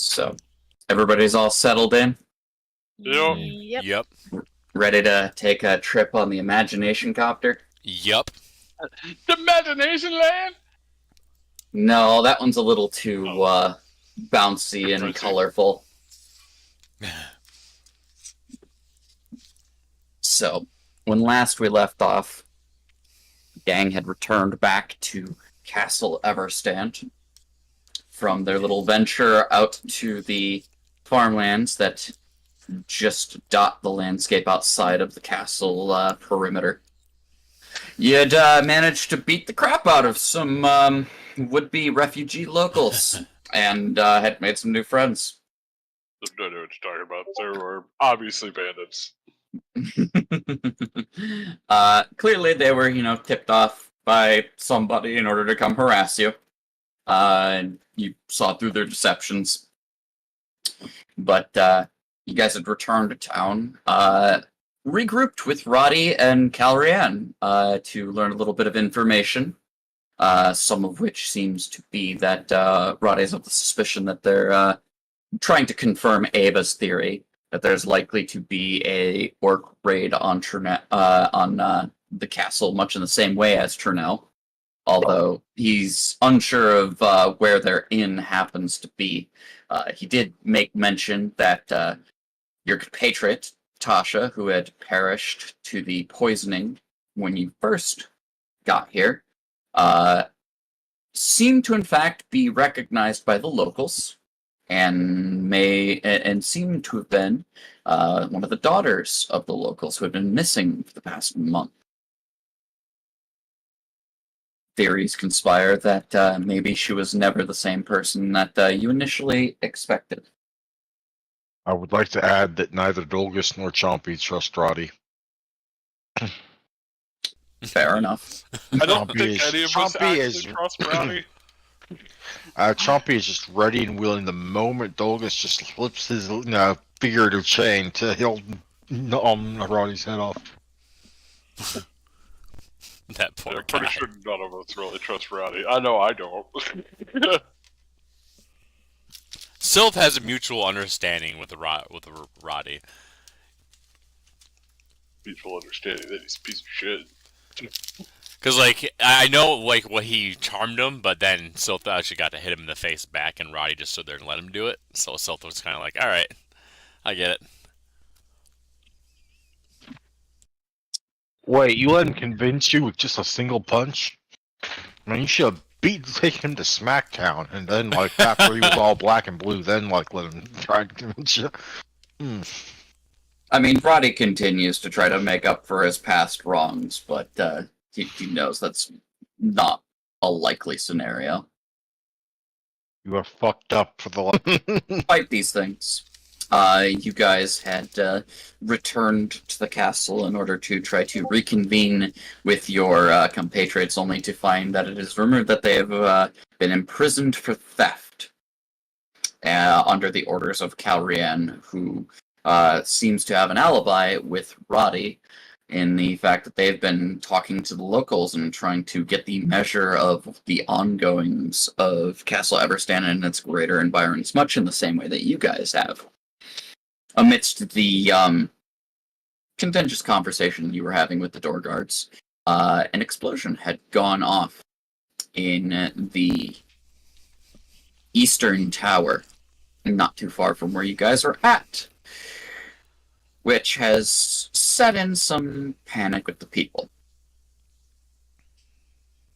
So, everybody's all settled in? Yep. Yep. Ready to take a trip on the imagination copter? Yep. The Imagination Land? No, that one's a little too bouncy and Pricey. colorful. So, when last we left off, the gang had returned back to Castle Everstand from their little venture out to the farmlands that just dot the landscape outside of the castle perimeter. You'd managed to beat the crap out of some would-be refugee locals and had made some new friends. I don't know what you're talking about. There were obviously bandits. Clearly they were, tipped off by somebody in order to come harass you. And you saw through their deceptions. But you guys had returned to town, regrouped with Roddy and Calrian to learn a little bit of information. Some of which seems to be that Roddy's of the suspicion that they're trying to confirm Ava's theory that there's likely to be a orc raid on the castle, much in the same way as Turnell. Although he's unsure of where their inn happens to be. He did make mention that your compatriot, Tasha, who had perished to the poisoning when you first got here, seemed to in fact be recognized by the locals and seemed to have been one of the daughters of the locals who had been missing for the past month. Theories conspire that maybe she was never the same person that you initially expected. I would like to add that neither Dolgus nor Chompy trust Roddy. Fair enough. I don't Chompy think is- any of us Chompy actually is- trust Brownie. Chompy is just ready and willing the moment Dolgus just slips his figurative chain to he'll Roddy's head off. That poor I'm guy. pretty sure none of us really trust Brownie. I know I don't. Sylph has a mutual understanding with Roddy. Mutual understanding that he's a piece of shit. Cause I know what he charmed him, but then Sylph actually got to hit him in the face back, and Roddy just stood there and let him do it. So Sylph was kind of like, "All right, I get it." Wait, you let him convince you with just a single punch? I mean, you should have taken him to Smackdown, and then, after he was all black and blue, then, let him try to convince you. I mean, Roddy continues to try to make up for his past wrongs, but he knows that's not a likely scenario. You are fucked up for the Despite these things, you guys had returned to the castle in order to try to reconvene with your compatriots, only to find that it is rumored that they have been imprisoned for theft under the orders of Calrian, who seems to have an alibi with Roddy in the fact that they've been talking to the locals and trying to get the measure of the ongoings of Castle Everstand and its greater environs, much in the same way that you guys have. Amidst the contentious conversation you were having with the door guards, an explosion had gone off in the eastern tower, not too far from where you guys are at, which has set in some panic with the people.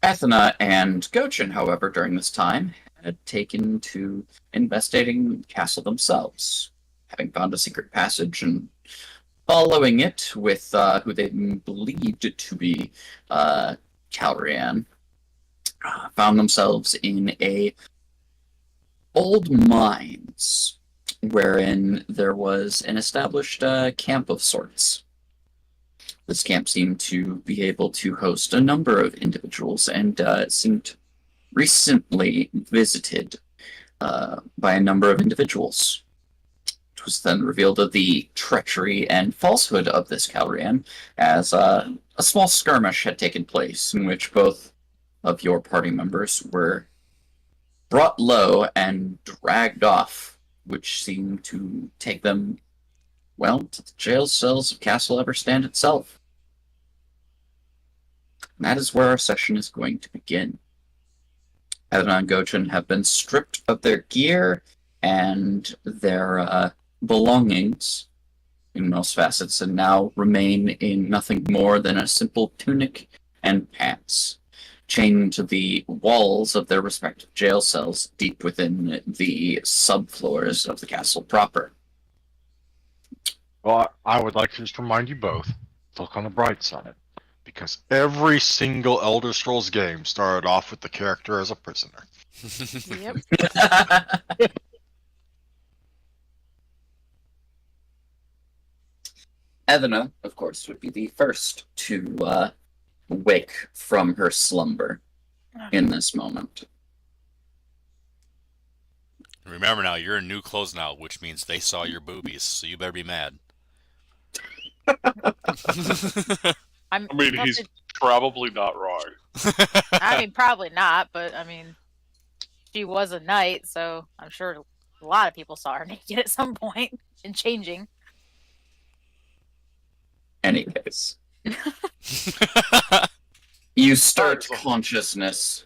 Ethna and Gochin, however, during this time, had taken to investigating the castle themselves, having found a secret passage and following it with who they believed to be Calrian, found themselves in a old mines wherein there was an established camp of sorts. This camp seemed to be able to host a number of individuals and seemed recently visited by a number of individuals. It was then revealed of the treachery and falsehood of this Calrian, as a small skirmish had taken place in which both of your party members were brought low and dragged off which seem to take them, well, to the jail cells of Castle Everstand itself. And that is where our session is going to begin. Adnan and Gochin have been stripped of their gear and their belongings in most facets, and now remain in nothing more than a simple tunic and pants, chained to the walls of their respective jail cells deep within the subfloors of the castle proper. Well, I would like to just remind you both, look on the bright side. Because every single Elder Scrolls game started off with the character as a prisoner. Yep. Edna, of course, would be the first to wake from her slumber in this moment. Remember now, you're in new clothes now, which means they saw your boobies, so you better be mad. I mean, he's probably not wrong. I mean, probably not, but I mean, she was a knight, so I'm sure a lot of people saw her naked at some point and changing. Any case. You start Alright, so- consciousness.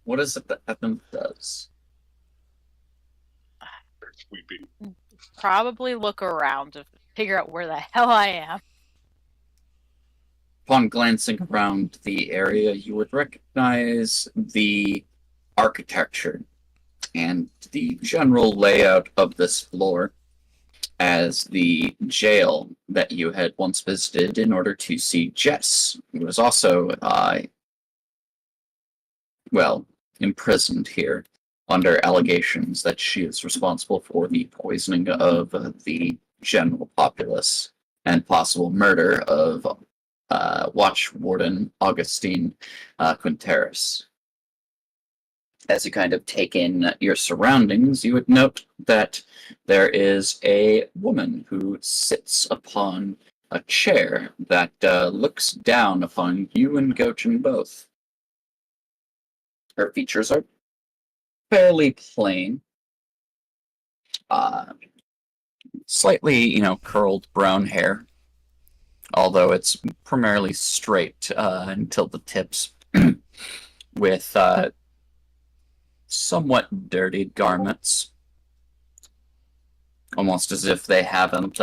What is it that Edna does? Sweepy. Probably look around to figure out where the hell I am. Upon glancing around the area, you would recognize the architecture and the general layout of this floor as the jail that you had once visited in order to see Jess, who was also, imprisoned here under allegations that she is responsible for the poisoning of the general populace and possible murder of Watch Warden Augustine Quinteris. As you kind of take in your surroundings, you would note that there is a woman who sits upon a chair that looks down upon you and Gochin both. Her features are fairly plain. Slightly, curled brown hair, although it's primarily straight until the tips, with somewhat dirtied garments, almost as if they haven't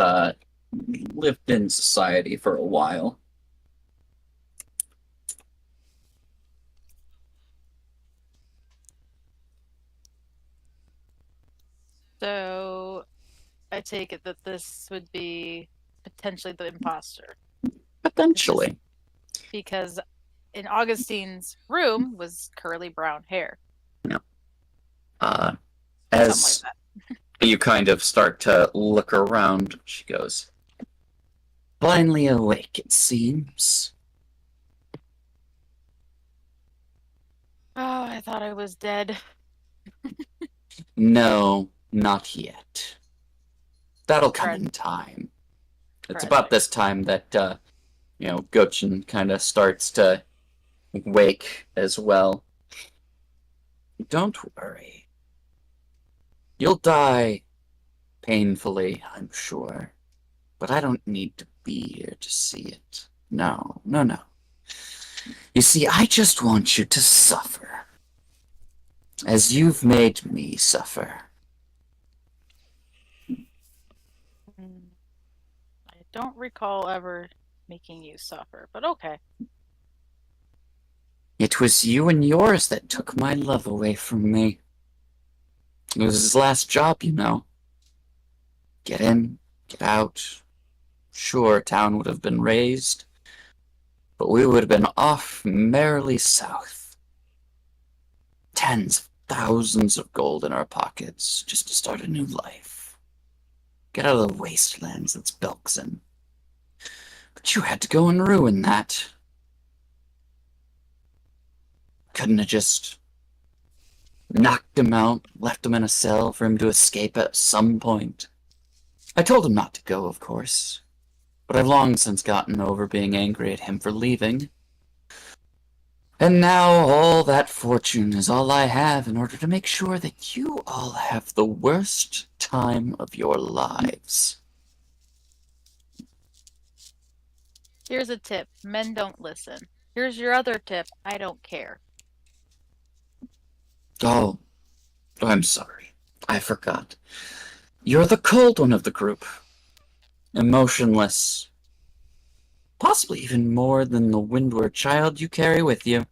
lived in society for a while. So I take it that this would be potentially the imposter. Potentially. Because in Augustine's room was curly brown hair. As Something like that. you kind of start to look around, she goes, "Finally awake, it seems." Oh, I thought I was dead. No, not yet. That'll come Right. in time. It's Right. about this time that, Gochin kind of starts to wake as well. Don't worry. You'll die painfully, I'm sure. But I don't need to be here to see it. No, no, no. You see, I just want you to suffer. As you've made me suffer. I don't recall ever making you suffer, but okay. It was you and yours that took my love away from me. It was his last job, Get in, get out. Sure, town would have been razed, but we would have been off merrily south. Tens of thousands of gold in our pockets just to start a new life. Get out of the wastelands that's Belkzen. But you had to go and ruin that. Couldn't have just knocked him out, left him in a cell for him to escape at some point. I told him not to go, of course, but I've long since gotten over being angry at him for leaving. And now all that fortune is all I have in order to make sure that you all have the worst time of your lives. Here's a tip. Men don't listen. Here's your other tip. I don't care. Oh, I'm sorry. I forgot. You're the cold one of the group. Emotionless. Possibly even more than the windward child you carry with you.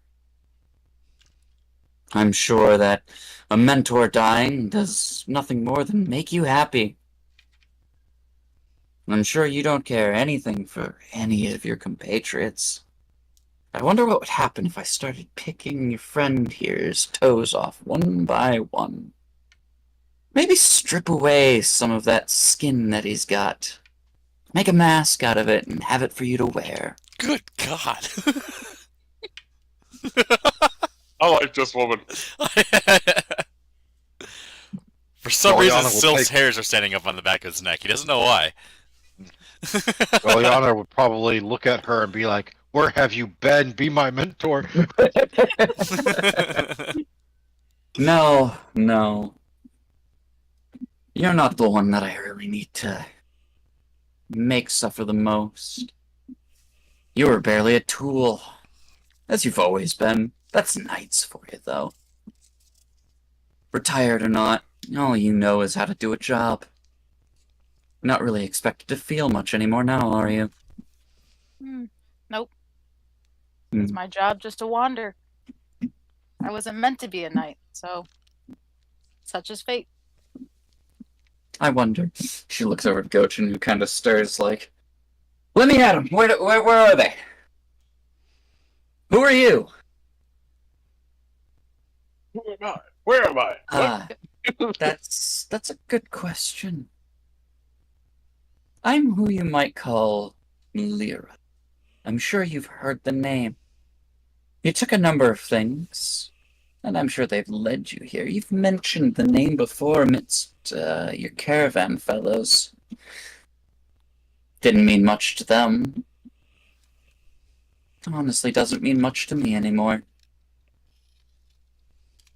I'm sure that a mentor dying does nothing more than make you happy. I'm sure you don't care anything for any of your compatriots. I wonder what would happen if I started picking your friend here's toes off one by one. Maybe strip away some of that skin that he's got. Make a mask out of it and have it for you to wear. Good God. I like this woman. For some Eliana reason, will Sylph's take- hairs are standing up on the back of his neck. He doesn't know why. Eliana would probably look at her and be like, "Where have you been? Be my mentor." No, no. You're not the one that I really need to make suffer the most. You were barely a tool, as you've always been. That's nice for you, though. Retired or not, all you know is how to do a job. Not really expected to feel much anymore now, are you? Nope. Hmm. It's my job just to wander. I wasn't meant to be a knight, so such is fate. I wonder. She looks over at Gochin, who kind of stirs like, "Let me at him! Where are they? Who are you?" Who am I? Where am I? Ah, that's a good question. I'm who you might call Lyra. I'm sure you've heard the name. You took a number of things, and I'm sure they've led you here. You've mentioned the name before amidst your caravan fellows. Didn't mean much to them. Honestly, doesn't mean much to me anymore.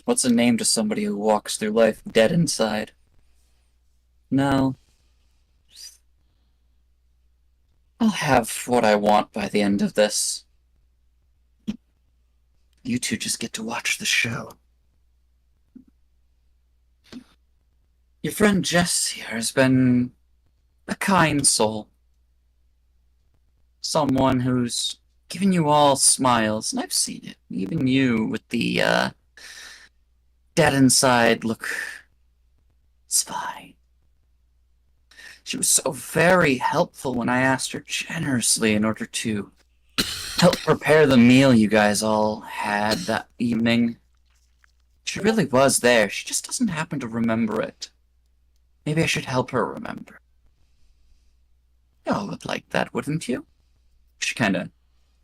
What's a name to somebody who walks through life dead inside? No. I'll have what I want by the end of this. You two just get to watch the show. Your friend Jess here has been a kind soul. Someone who's given you all smiles, and I've seen it. Even you with the, dead inside look. It's fine. She was so very helpful when I asked her generously in order to help prepare the meal you guys all had that evening. She really was there. She just doesn't happen to remember it. Maybe I should help her remember. Y'all would like that, wouldn't you? She kind of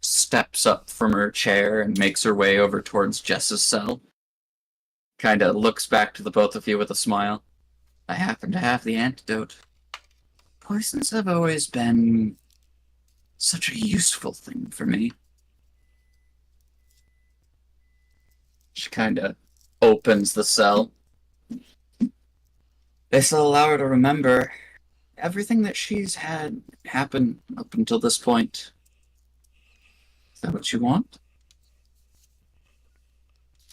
steps up from her chair and makes her way over towards Jess's cell. Kind of looks back to the both of you with a smile. I happen to have the antidote. Poisons have always been such a useful thing for me. She kind of opens the cell. This'll allow her to remember everything that she's had happen up until this point. Is that what you want?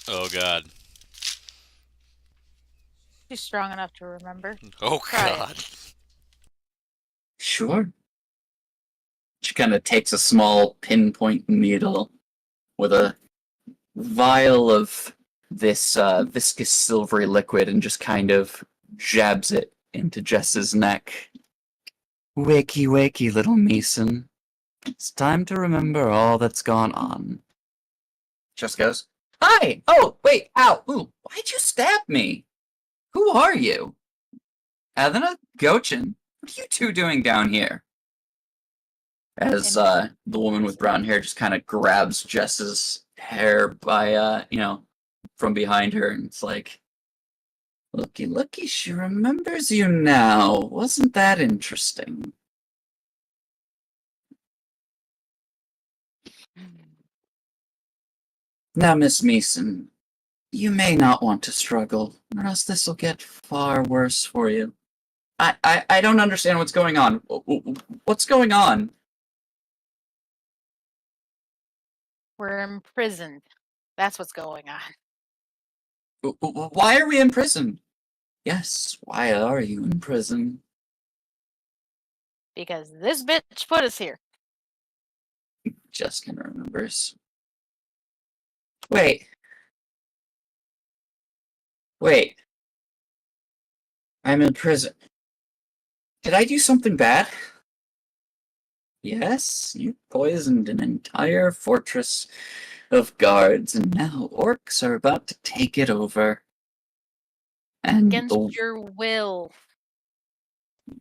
Oh God. She's strong enough to remember. Oh Try it. God. Sure. She kind of takes a small pinpoint needle with a vial of this viscous silvery liquid and just kind of jabs it into Jess's neck. Wakey, wakey, little Mason. It's time to remember all that's gone on. Jess goes, "Hi! Oh, wait, ow! Ooh, why'd you stab me? Who are you? Adana? Gochin? What are you two doing down here?" As the woman with brown hair just kind of grabs Jess's hair by, from behind her, and it's like, looky, looky, she remembers you now. Wasn't that interesting? Now, Miss Meeson, you may not want to struggle, or else this will get far worse for you. I don't understand what's going on. What's going on? We're imprisoned. That's what's going on. Why are we in prison? Yes, why are you in prison? Because this bitch put us here. Jessica remembers. Wait. I'm in prison. Did I do something bad? Yes, you poisoned an entire fortress of guards, and now orcs are about to take it over. And Against your will.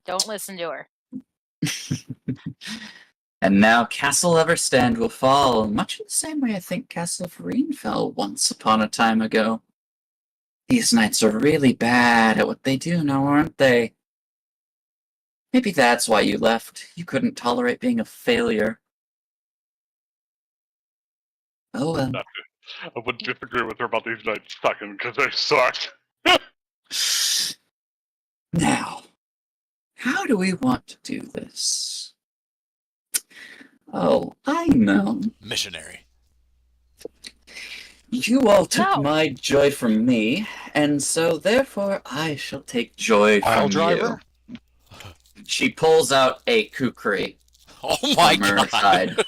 Don't listen to her. and now Castle Everstand will fall, much in the same way I think Castle Farine fell once upon a time ago. These knights are really bad at what they do now, aren't they? Maybe that's why you left. You couldn't tolerate being a failure. Oh well. I would disagree with her about these knights sucking because they suck. Now, how do we want to do this? Oh, I know. Missionary. You all took No. my joy from me, and so therefore I shall take joy Pile from driver? you. She pulls out a kukri Oh my from her god. side.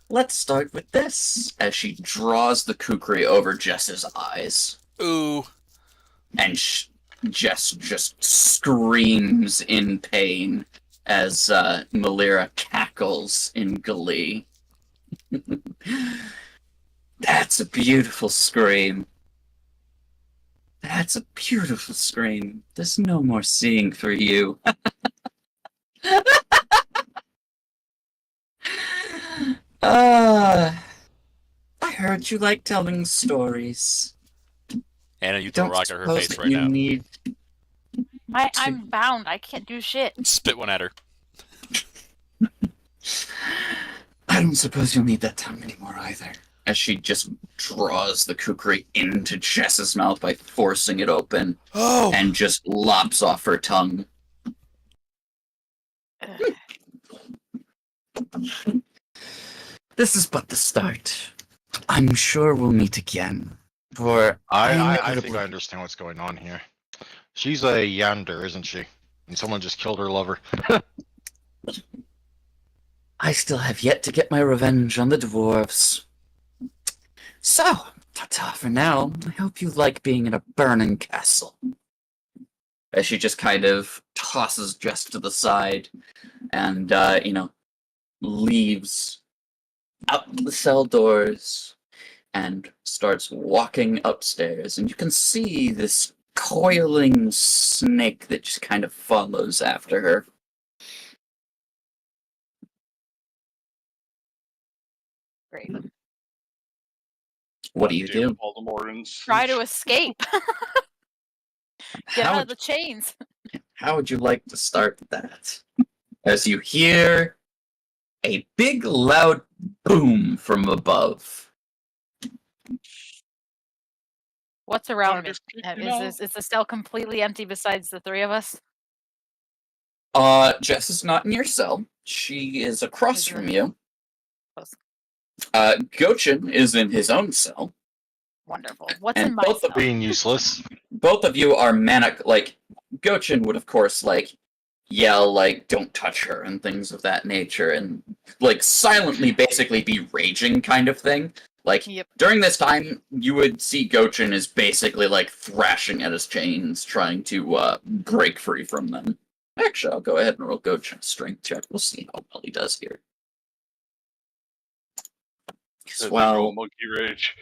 Let's start with this, as she draws the kukri over Jess's eyes. Ooh. And Jess just screams in pain as Malira cackles in glee. That's a beautiful scream. That's a beautiful scream. There's no more seeing for you. I heard you like telling stories. Anna, you throw a Don't rock at her suppose face that right you now. need. I'm bound. I can't do shit. Spit one at her. I don't suppose you'll need that tongue anymore either. As she just draws the kukri into Jess's mouth by forcing it open Oh! and just lops off her tongue. Ugh. This is but the start. I'm sure we'll meet again. For I think I understand what's going on here. She's a Yander, isn't she? And someone just killed her lover. I still have yet to get my revenge on the dwarves. So, ta-ta for now. I hope you like being in a burning castle. As she just kind of tosses Jess to the side and, leaves out the cell doors and starts walking upstairs. And you can see this coiling snake that just kind of follows after her. Great. What do you Deal do? with Voldemort's. Try to escape. Get How out would of the chains. How would you like to start that? As you hear a big loud boom from above. What's around me? just kicking out. Is the cell completely empty besides the three of us? Jess is not in your cell. She is across from you. Close. Gochin is in his own cell. Wonderful. What's And in my both cell? of Being useless. Both of you are manic. Like, Gochin would, of course, like, yell, like, don't touch her and things of that nature, and, like, silently basically be raging kind of thing. Like, Yep. during this time, you would see Gochin is basically, like, thrashing at his chains, trying to, break free from them. Actually, I'll go ahead and roll Gochin's strength check. We'll see how well he does here. Does he Well, roll monkey rage.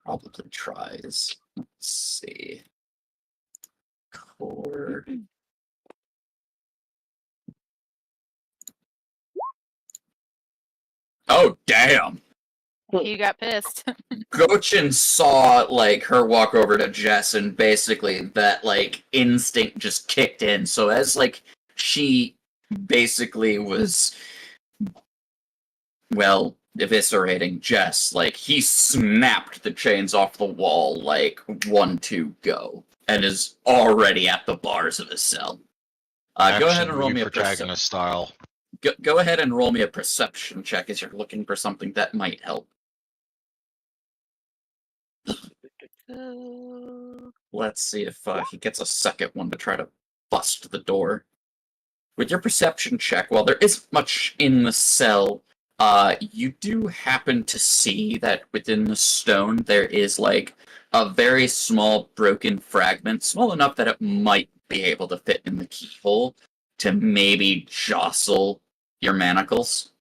probably tries. Let's see. Core. Oh, damn! You got pissed. Gochin saw, like, her walk over to Jess, and basically that, like, instinct just kicked in. So as, like, she basically was well, eviscerating Jess, like, he snapped the chains off the wall, like, 1-2 go, and is already at the bars of his cell. Go ahead and roll me a protagonist style. Go ahead and roll me a perception check as you're looking for something that might help. Let's see if he gets a second one to try to bust the door. With your perception check, while there isn't much in the cell, you do happen to see that within the stone there is like a very small broken fragment, small enough that it might be able to fit in the keyhole to maybe jostle your manacles.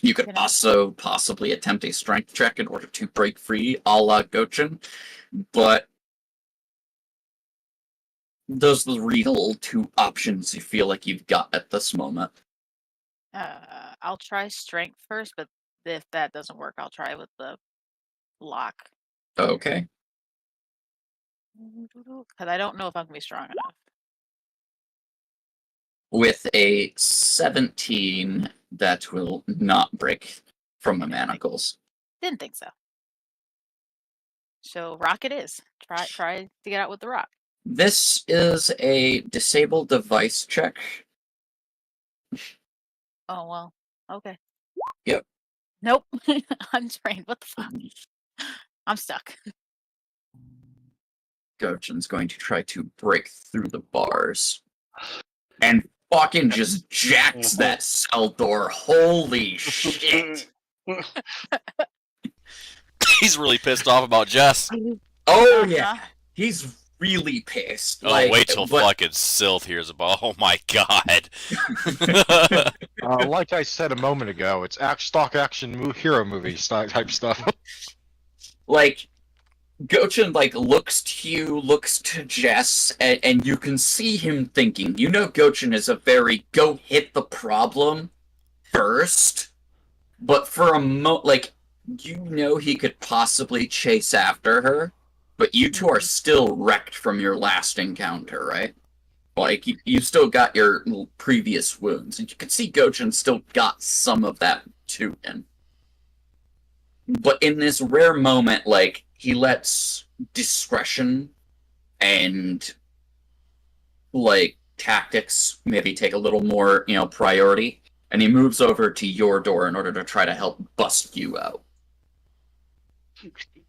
You could also possibly attempt a strength check in order to break free, a la Gochin, but those are the real two options you feel like you've got at this moment. I'll try strength first, but if that doesn't work, I'll try with the lock. Okay. Because I don't know if I'm gonna be strong enough. With a 17, that will not break from the manacles. Didn't think so. So rock it is. Try to get out with the rock. This is a disable device check. Oh well. Okay. Yep. Nope. I'm trained. What the fuck? I'm stuck. Gochin's going to try to break through the bars. And fucking just jacks that cell door. Holy shit. He's really pissed off about Jess. Oh yeah. He's really pissed. Oh, wait till fucking Sylth hears about. Oh my god. Like I said a moment ago, it's stock action hero movie type stuff. Like, Gochin, like, looks to you, looks to Jess, and you can see him thinking. You know Gochin is a very go hit the problem first, but for a like, you know he could possibly chase after her, but you two are still wrecked from your last encounter, right? Like, you still got your previous wounds, and you can see Gochin still got some of that to him. But in this rare moment, like, he lets discretion and, like, tactics maybe take a little more, priority, and he moves over to your door in order to try to help bust you out.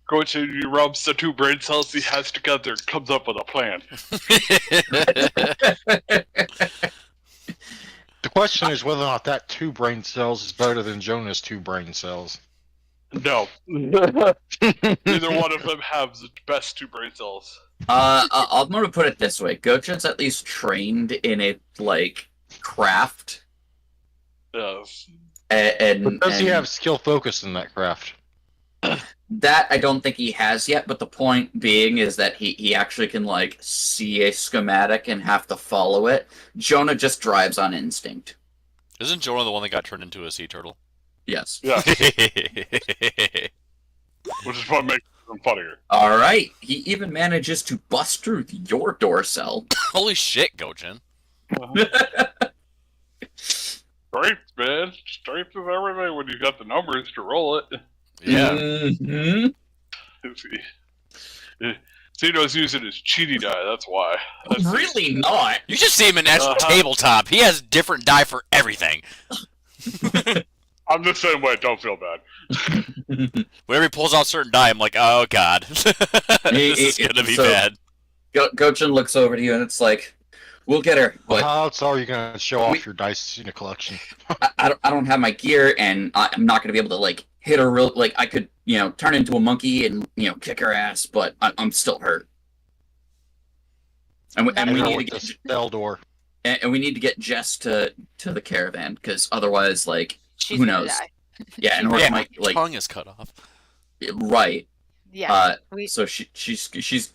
Gochin, he rubs the two brain cells he has together and comes up with a plan. The question is whether or not that 2 brain cells is better than Jonah's 2 brain cells. No. Neither one of them have the best 2 brain cells. I'm gonna put it this way. Gochin's at least trained in a, like, craft. Yes. And does he have skill focus in that craft? That I don't think he has yet, but the point being is that he actually can, like, see a schematic and have to follow it. Jonah just drives on instinct. Isn't Jonah the one that got turned into a sea turtle? Yes. Yeah. Which is what makes them funnier. Alright. He even manages to bust through your door cell. Holy shit, Gochin. Strength, man. Strength is everything when you got the numbers to roll it. Yeah. Mm-hmm. Zeno's using his cheaty die, that's why. Really not. You should see him in actual tabletop. He has different die for everything. I'm the same way, don't feel bad. Whenever he pulls out certain die, I'm like, oh god. This is gonna be bad. Gochin looks over to you and it's like, we'll get her. But How else are you going to show off your dice in a collection? I don't have my gear, and I'm not going to be able to, like, hit her real. Like, I could, turn into a monkey and, kick her ass, but I'm still hurt. And we need to get cell door. And we need to get Jess to the caravan, because otherwise, like, She's who gonna knows? die. Yeah, and Yeah, might, her like, tongue is cut off. right. Yeah. So she's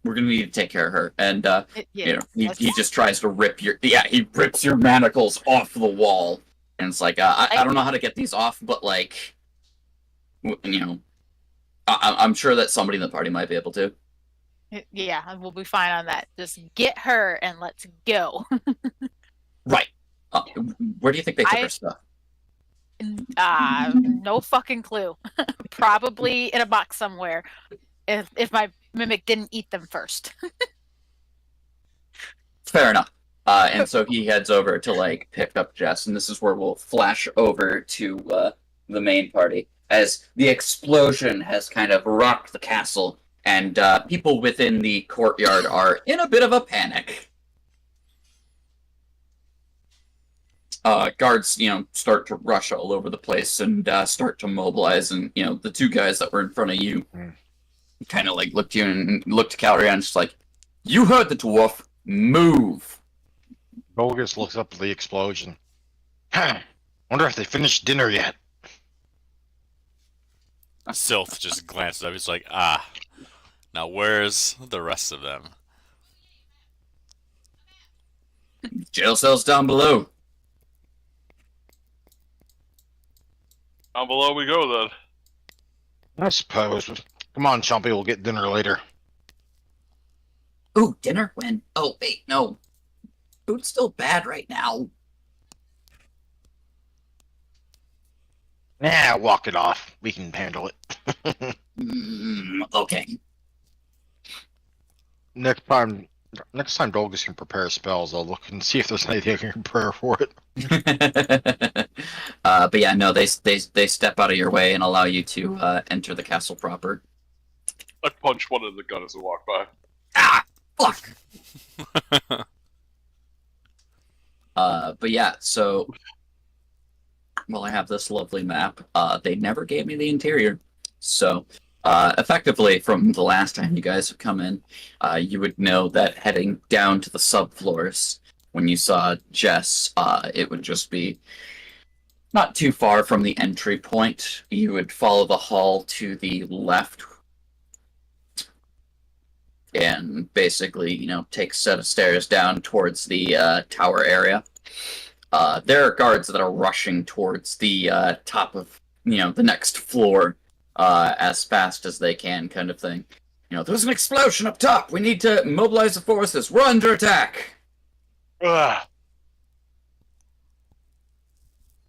we're gonna need to take care of her, and he just tries to rip he rips your manacles off the wall, and it's like I don't know how to get these off, but like, I'm sure that somebody in the party might be able to. Yeah, we'll be fine on that. Just get her and let's go. Right. Where do you think they took her stuff? No fucking clue. Probably in a box somewhere. If my mimic didn't eat them first. Fair enough. And so he heads over to like pick up Jess, and this is where we'll flash over to the main party as the explosion has kind of rocked the castle, and people within the courtyard are in a bit of a panic. Guards, start to rush all over the place and start to mobilize, and the two guys that were in front of you kind of like looked at you and looked to Calrian and just like, "You heard the dwarf. Move." Bogus looks up at the explosion. Wonder if they finished dinner yet. Sylph just glances up. He's like, now where's the rest of them? Jail cells down below. Down below we go then. I suppose. Come on, Chompy, we'll get dinner later. Ooh, dinner? When? Oh, wait, no. Food's still bad right now. Nah, walk it off. We can handle it. Okay. Next time Dolgus can prepare spells, I'll look and see if there's anything I can prepare for it. But yeah, no, they step out of your way and allow you to enter the castle proper. I punch one of the gunners and walk by. Ah, fuck. But yeah, so well, I have this lovely map. They never gave me the interior, so effectively, from the last time you guys have come in, you would know that heading down to the subfloors, when you saw Jess, it would just be not too far from the entry point. You would follow the hall to the left, and basically, take a set of stairs down towards the tower area. There are guards that are rushing towards the top of, the next floor as fast as they can, kind of thing. There's an explosion up top! We need to mobilize the forces! We're under attack! Ugh.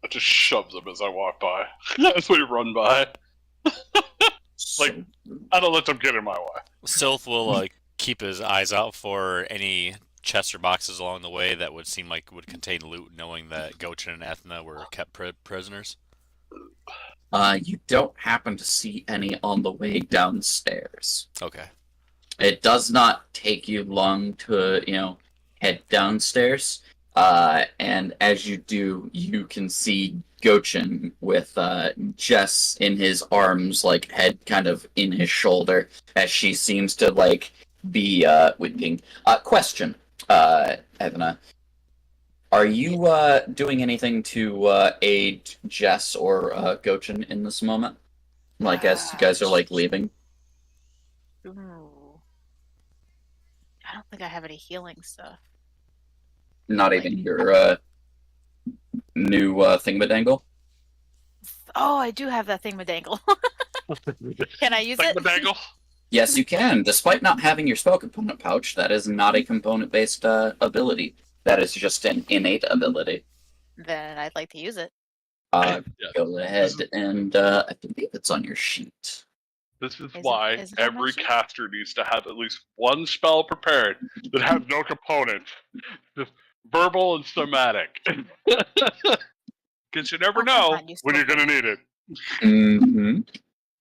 I just shove them as I walk by. As we run by. Like, I don't let them get in my way. Sylph will keep his eyes out for any chests or boxes along the way that would seem like would contain loot, knowing that Gochin and Ethna were kept prisoners. You don't happen to see any on the way downstairs. Okay. It does not take you long to, head downstairs. And as you do, you can see Gochin with Jess in his arms, like head kind of in his shoulder, as she seems to be weeping. Question, Evna. Are you doing anything to aid Jess or Gochin in this moment? As you guys are leaving? Ooh. I don't think I have any healing stuff. Not even your new thingamadangle? Oh, I do have that thingamadangle. Can I use it? Dangle. Yes, you can. Despite not having your spell component pouch, that is not a component-based ability. That is just an innate ability. Then I'd like to use it. Yeah. Go ahead and I believe it's on your sheet. This is Is why it on my every sheet? caster needs to have at least one spell prepared that have no component. Just verbal and somatic. Because you never Oh, come know on, you when you're still going to need it. Mm-hmm.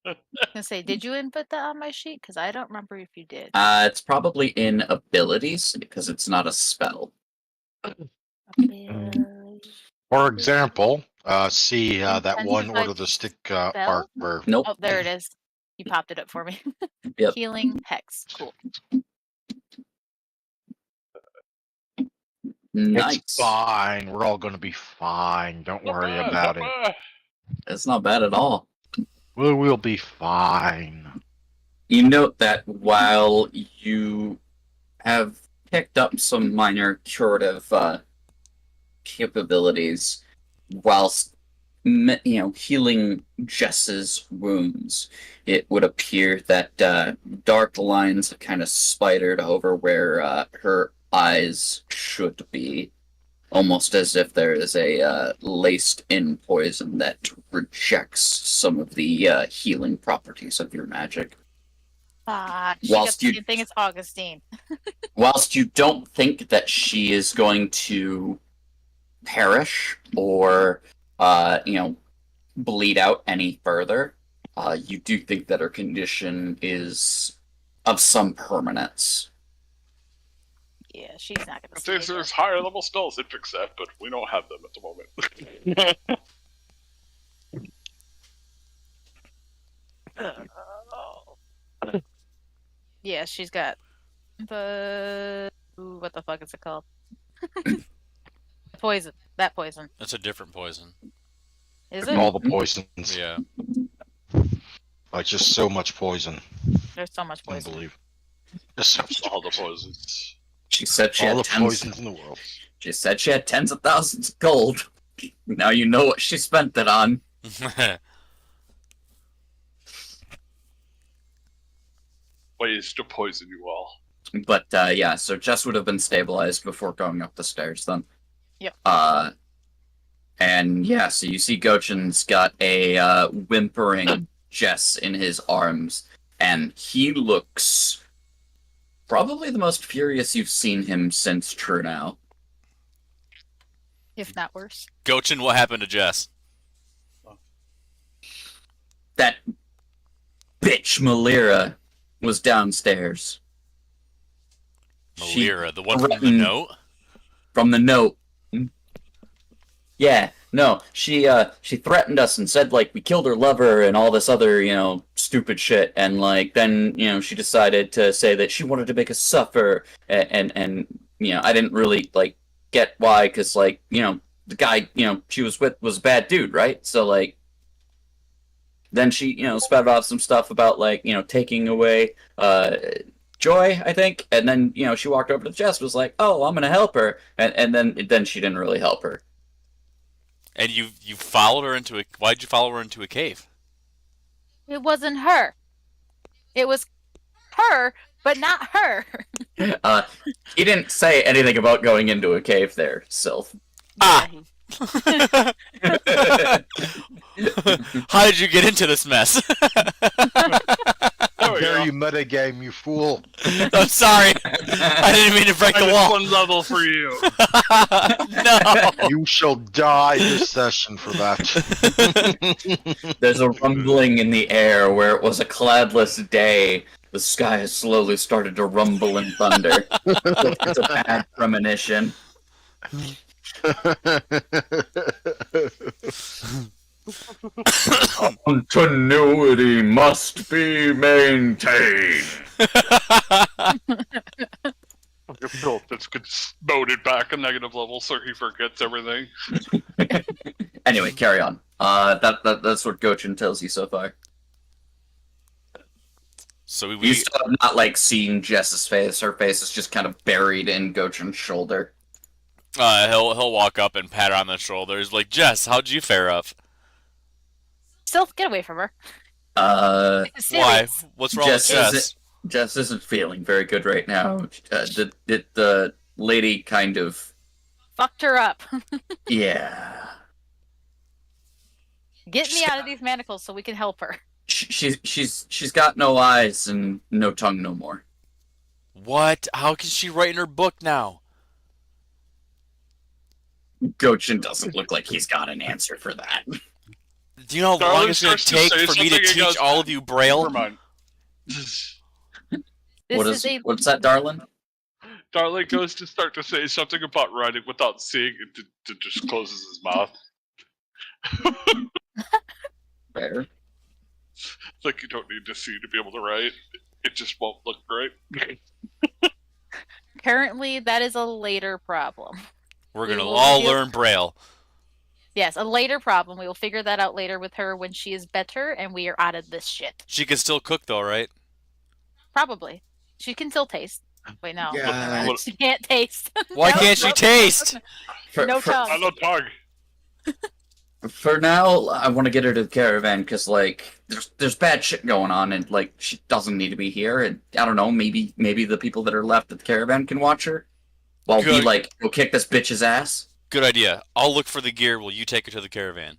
I was gonna say, did you input that on my sheet? Because I don't remember if you did. It's probably in abilities because it's not a spell. For example, see that one Intensified order the stick spell? arc where Nope. Oh, there it is. You popped it up for me. Yep. Healing Hex. Cool. Nice. it's fine. We're all gonna be fine. Don't worry about it. It's not bad at all. We'll be fine. You note that while you have picked up some minor curative capabilities, whilst healing Jess's wounds, it would appear that dark lines have kind of spidered over where her eyes should be. almost as if there is a laced-in poison that rejects some of the healing properties of your magic. She got Whilst the you- same thing as Augustine. Whilst you don't think that she is going to perish or, bleed out any further, you do think that her condition is of some permanence. Yeah, she's not gonna. If see it there's higher level spells that fix that, but we don't have them at the moment. yet. Yeah, she's got the what the fuck is it called? Poison. That poison. That's a different poison. Is it? All the poisons. Yeah. Like, just so much poison. There's so much poison. Unbelievable. Just so much All the poisons. She said she all had the tens. poisons in the world. She said she had tens of thousands of gold. Now you know what she spent it on. Ways to poison you all. But yeah, so Jess would have been stabilized before going up the stairs then. Yep. And yeah, so you see Gochen's got a whimpering Jess in his arms, and he looks probably the most furious you've seen him since True Now. If not worse. Gochin, what happened to Jess? That bitch Malira was downstairs. She Malira, the one from the threatened- note? From the note. Yeah, no, she threatened us and said like we killed her lover and all this other, stupid shit, and like then, she decided to say that she wanted to make us suffer, and I didn't really like get why, because like, the guy, she was with was a bad dude, right? So like then she, spouted off some stuff about like, taking away Joy, I think, and then she walked over to Jess, was like, "Oh, I'm gonna help her," and then she didn't really help her. And you followed her into a... Why'd you follow her into a cave? It wasn't her. It was her, but not her. He didn't say anything about going into a cave there, Sylph. Ah! Yeah, How did you get into this mess? There we Dare go. you metagame, you fool! I'm sorry. I didn't mean to break the Minus wall. one level for you. No. You shall die this session for that. There's a rumbling in the air where it was a cloudless day. The sky has slowly started to rumble in thunder. It's a bad premonition. Continuity must be maintained. Phil just gets voted back a negative level so he forgets everything. Anyway, carry on. That's what Gochin tells you so far. So You we still have not like seen Jess's face. Her face is just kind of buried in Gochin's shoulder. he'll walk up and pat her on the shoulders like, "Jess, how'd you fare up?" Sylph, get away from her. Why? Serious. What's wrong with Jess? Jess isn't feeling very good right now. The lady kind of, Fucked her up. yeah. Get me out of these manacles so we can help her. She's got no eyes and no tongue no more. What? How can she write in her book now? Gochin doesn't look like he's got an answer for that. Do you know how long Darling it's going to starts to take say for me to something, he teach goes, all of you Braille? Never mind. What's that, darling? Darling goes to start to say something about writing without seeing it, to just closes his mouth. Fair. Like you don't need to see to be able to write. It just won't look great. Currently, that is a later problem. We're We going to will all reveal- learn Braille. Yes, a later problem. We will figure that out later with her when she is better and we are out of this shit. She can still cook though, right? Probably. She can still taste. Wait, no. Yeah. Never mind. She can't taste. Why No, can't she no, taste? No tongue. I love dog. For now, I want to get her to the caravan because, like, there's bad shit going on, and like she doesn't need to be here. And I don't know, maybe the people that are left at the caravan can watch her while we Good. like go kick this bitch's ass. Good idea. I'll look for the gear. Will you take her to the caravan?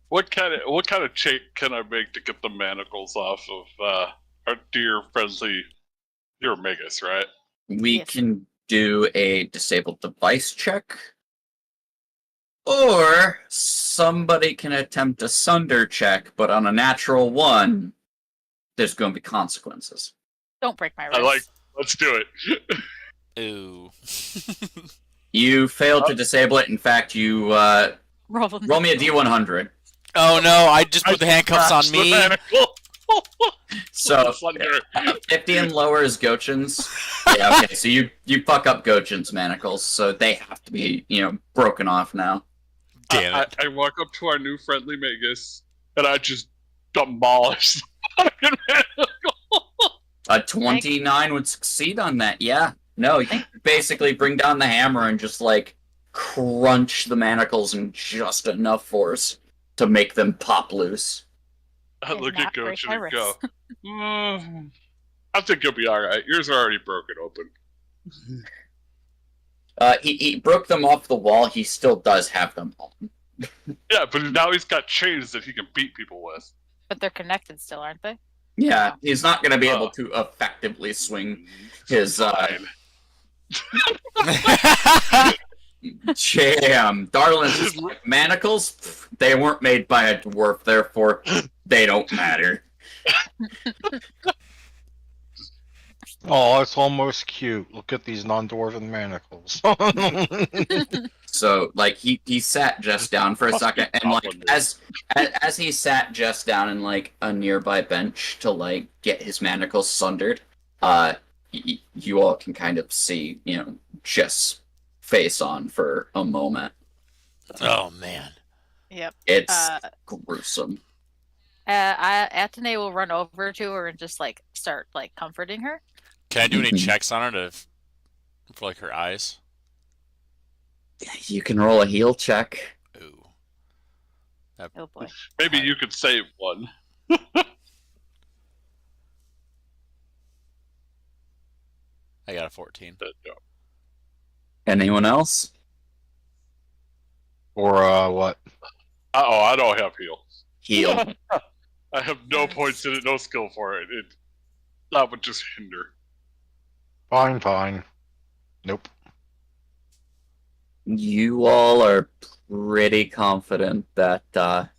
What kind of check can I make to get the manacles off of our dear Megas, right? We Yes. can do a disabled device check, or somebody can attempt a sunder check, but on a natural one, there's going to be consequences. Don't break my wrist. I like. Let's do it. Ooh. You failed to disable it. In fact, you Roll them. roll me a D100. Oh no! I just put the handcuffs on Scratch the me. manacle. So Thunder. 50 and lower is Gochin's. Yeah, okay. So you fuck up Gochin's manacles, so they have to be broken off now. Damn it! I walk up to our new friendly Magus and I just demolish the fucking manacle. A 29 would succeed on that. Yeah. No, you basically bring down the hammer and just like crunch the manacles in just enough force to make them pop loose. I look not at break Coach my and go, I think you'll be alright. Yours are already broken open. He broke them off the wall. He still does have them on. Yeah, but now he's got chains that he can beat people with. But they're connected still, aren't they? Yeah, he's not going to be able to effectively swing his Fine. jam. Darlin's just like, manacles? Pff, they weren't made by a dwarf, therefore they don't matter. Oh, it's almost cute. Look at these non-dwarven manacles. So, like, he sat Jess down for a second, and like as he sat Jess down in like a nearby bench to like get his manacles sundered, you all can kind of see Jess face on for a moment. Oh man. Yep. It's gruesome. Atene will run over to her and just like start like comforting her. Can I do any checks on her for like her eyes? You can roll a heal check. Ooh. Oh boy. Maybe you could save one. I got a 14. No. Anyone else? Or what? I don't have heal. Heal. I have no points in it, no skill for it. That would just hinder. Fine. Nope. You all are pretty confident that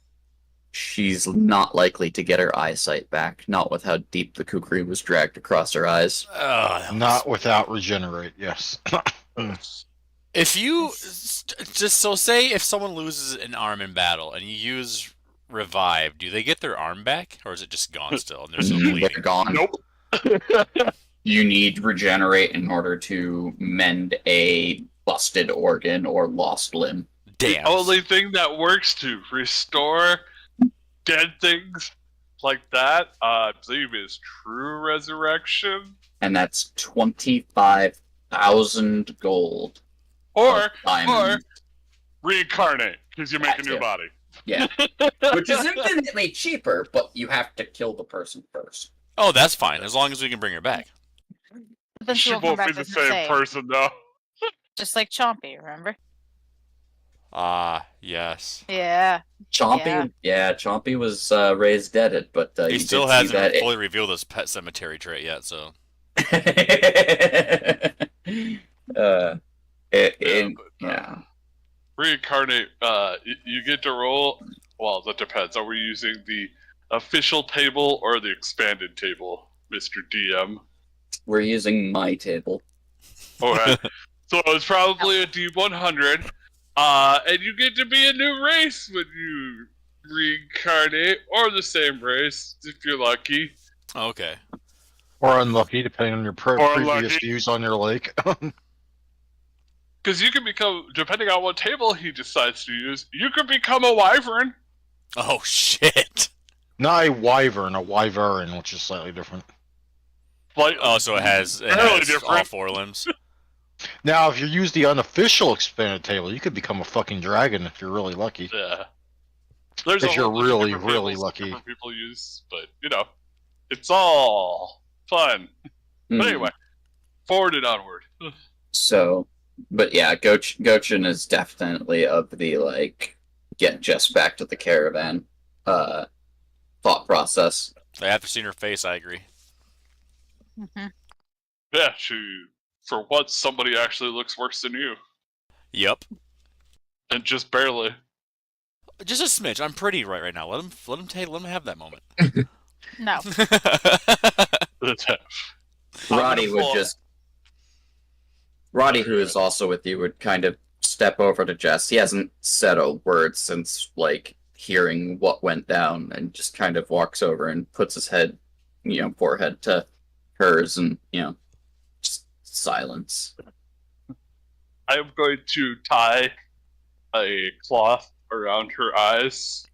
she's not likely to get her eyesight back, not with how deep the kukri was dragged across her eyes. Oh, that was- Not without regenerate, yes. If you just say if someone loses an arm in battle and you use revive, do they get their arm back, or is it just gone still and they're still bleeding? They're gone. Nope. You need regenerate in order to mend a busted organ or lost limb. Damn. The only thing that works to restore dead things like that, I believe, is true resurrection. And that's 25,000 gold. Or Diamond. reincarnate, because you make a new Gotcha. body. Yeah. Which is infinitely cheaper, but you have to kill the person first. Oh, that's fine, as long as we can bring her back. But then she She won't come won't back be the as same person, though. Just like Chompy, remember? Ah, yes. Yeah. Chompy, Chompy was raised deaded, but He you still did see hasn't that fully revealed his pet cemetery trait yet, so. Yeah. Reincarnate, you get to roll. Well, that depends. Are we using the official table or the expanded table, Mr. DM? We're using my table. Okay. So it's probably a D100. And you get to be a new race when you reincarnate, or the same race if you're lucky. Okay. Or unlucky, depending on your Or previous unlucky. views on your lake. Because you can become, depending on what table he decides to use, you could become a wyvern. Oh, shit. Not a wyvern, a wyvern, which is slightly different. Like, Oh, so it has Really all different. 4 limbs? Now, if you use the unofficial expanded table, you could become a fucking dragon if you're really lucky. yeah. There's If a you're whole bunch of really, different really tables lucky. different people use, but it's all fun. But Mhm. anyway, Forward and onward. So, but yeah, Gochin is definitely of the like get Jess back to the caravan thought process. After seeing her face, I agree. Mhm. Yeah, for once, somebody actually looks worse than you. Yep. And just barely. Just a smidge. I'm pretty right now. Let him have that moment. No. Roddy would just Roddy, who is also with you, would kind of step over to Jess. He hasn't said a word since like hearing what went down, and just kind of walks over and puts his head, forehead to hers, and just silence. I am going to tie a cloth around her eyes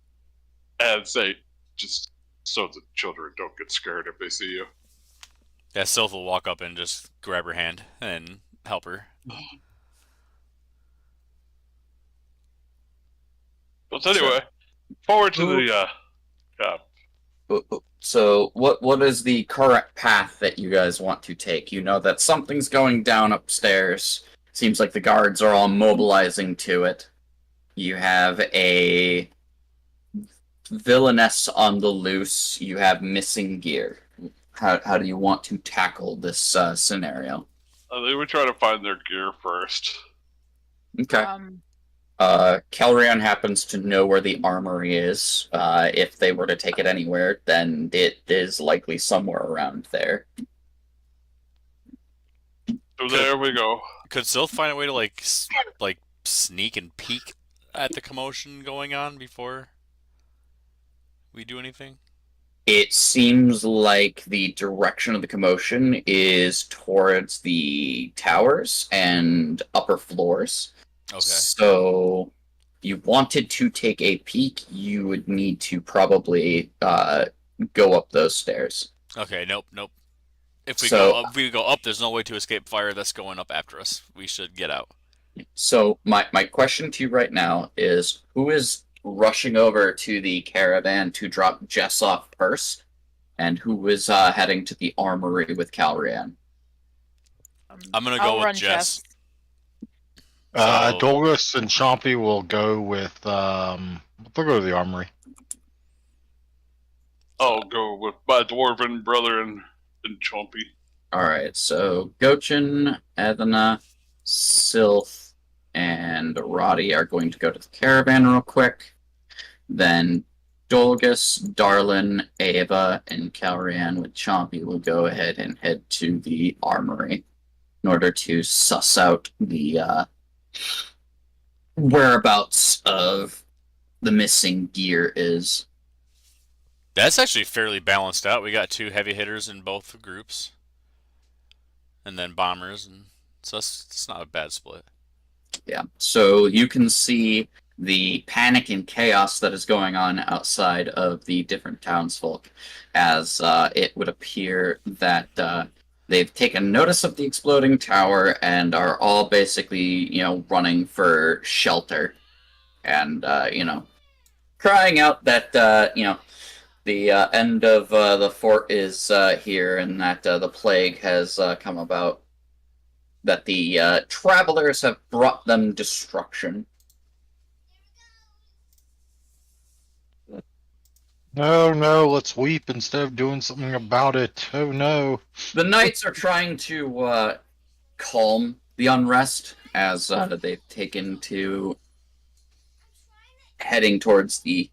and say, just so the children don't get scared if they see you. Yeah, Sylph will walk up and just grab her hand and help her. But anyway, forward to the So, what is the correct path that you guys want to take? You know that something's going down upstairs. Seems like the guards are all mobilizing to it. You have a villainess on the loose. You have missing gear. How do you want to tackle this scenario? they would try to find their gear first. Okay. Kelrion happens to know where the armory is. If they were to take it anywhere, then it is likely somewhere around there. So there we go. Could Sylph find a way to like sneak and peek at the commotion going on before we do anything? It seems like the direction of the commotion is towards the towers and upper floors. Okay. So, you wanted to take a peek, you would need to probably go up those stairs. Okay. Nope. If we So- go up, there's no way to escape fire that's going up after us. We should get out. So, my question to you right now is, who is rushing over to the caravan to drop Jess off first, and who is heading to the armory with Calrian? I'm gonna I'll go run with Jess. Dolgus and Chompy will go with they'll go to the armory. I'll go with my dwarven brother and Chompy. Alright, so Gochin, Edna, Sylph, and Roddy are going to go to the caravan real quick. Then Dolgus, Darlin, Ava, and Calrian with Chompy will go ahead and head to the armory in order to suss out the whereabouts of the missing gear is. That's actually fairly balanced out. We got 2 heavy hitters in both groups, and then bombers, and so it's not a bad split. Yeah, so you can see the panic and chaos that is going on outside of the different townsfolk, as it would appear that they've taken notice of the exploding tower and are all basically, running for shelter, and crying out that the end of the fort is here, and that the plague has come about, that the travelers have brought them destruction. Oh no, let's weep instead of doing something about it. Oh no. The knights are trying to calm the unrest as they've taken to heading towards the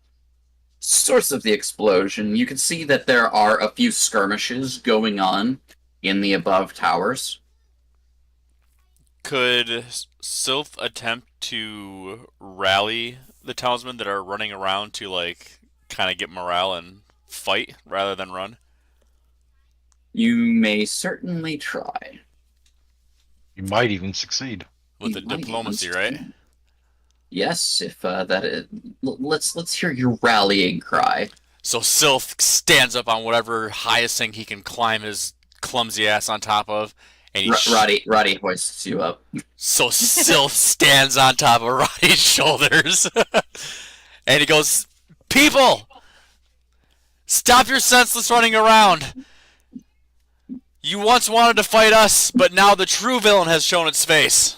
source of the explosion. You can see that there are a few skirmishes going on in the above towers. Could Sylph attempt to rally the townsmen that are running around to kind of get morale and fight rather than run? You may certainly try. You might even succeed. With You the might diplomacy, even right? succeed. Yes, if that is. Let's hear your rallying cry. So Sylph stands up on whatever highest thing he can climb his clumsy ass on top of, and Roddy hoists you up. So Sylph stands on top of Roddy's shoulders, and he goes, "People, stop your senseless running around. You once wanted to fight us, but now the true villain has shown its face.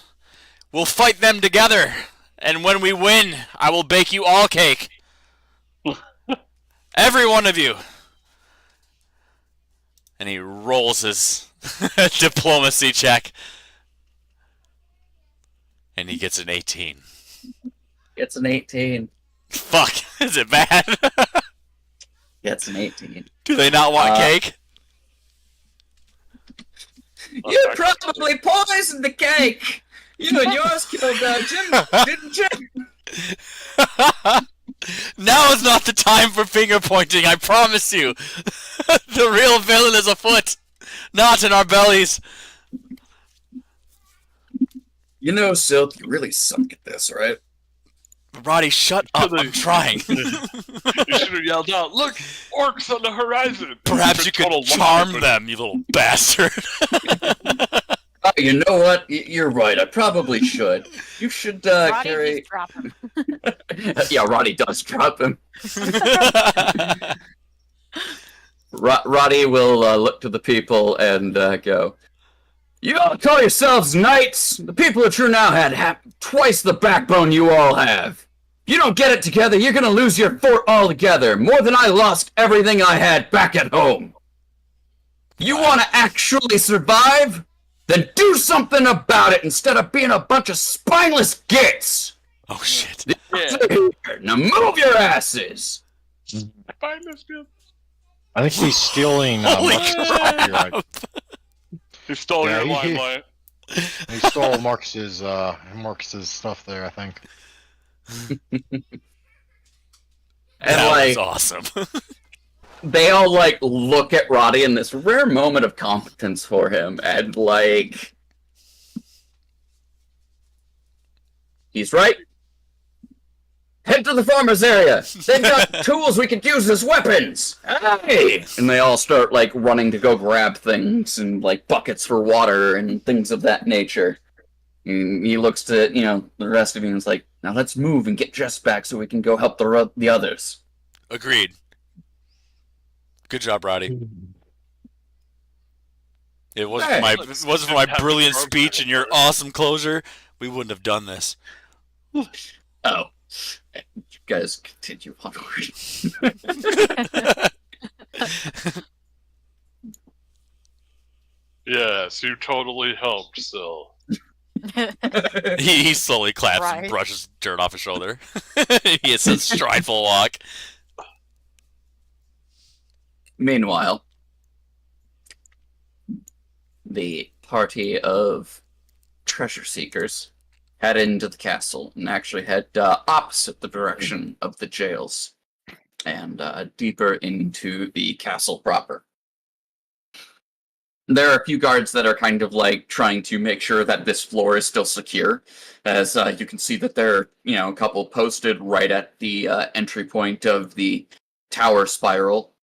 We'll fight them together, and when we win, I will bake you all cake. Every one of you. And he rolls his diplomacy check. And he gets an 18. Gets an 18. Fuck, is it bad? Gets an 18. Do they not want cake? You probably poisoned the cake! You and yours killed Jim, didn't you? Now is not the time for finger pointing, I promise you. The real villain is afoot, not in our bellies. You know, Silk, you really suck at this, right? Roddy, shut up, I'm trying. You should have yelled out, "Look, orcs on the horizon!" Perhaps you could Total charm lie, them, you little bastard. Oh, you know what? You're right. I probably should. You should Roddy, carry. just drop him. Yeah, Roddy does drop him. Roddy will look to the people and go, "You all call yourselves knights? The people of True Now had twice the backbone you all have. If you don't get it together, you're gonna lose your fort altogether, more than I lost everything I had back at home. You want to actually survive? Then do something about it instead of being a bunch of spineless gits! Oh shit. Yeah. Now move your asses!" Find this good. I think he's stealing Holy Marcus's crap. copyright. He stole Yeah, your he- limelight. He stole Marcus's stuff there, I think. And That like, was awesome. they all like look at Roddy in this rare moment of competence for him, and like, he's right. Head to the farmer's area. They've got tools we could use as weapons. Hey! And they all start like running to go grab things and like buckets for water and things of that nature. And he looks to the rest of you and is like, "Now let's move and get Jess back so we can go help the others." Agreed. Good job, Roddy. It wasn't Hey, for my brilliant speech and your awesome closure, we wouldn't have done this. Oh, you guys continue onward. Yes, you totally helped, Sil. He slowly claps Right. and brushes dirt off his shoulder. He has a strideful walk. Meanwhile, the party of treasure seekers head into the castle and actually head opposite the direction of the jails and deeper into the castle proper. There are a few guards that are kind of like trying to make sure that this floor is still secure, as you can see that there are, a couple posted right at the entry point of the tower spiral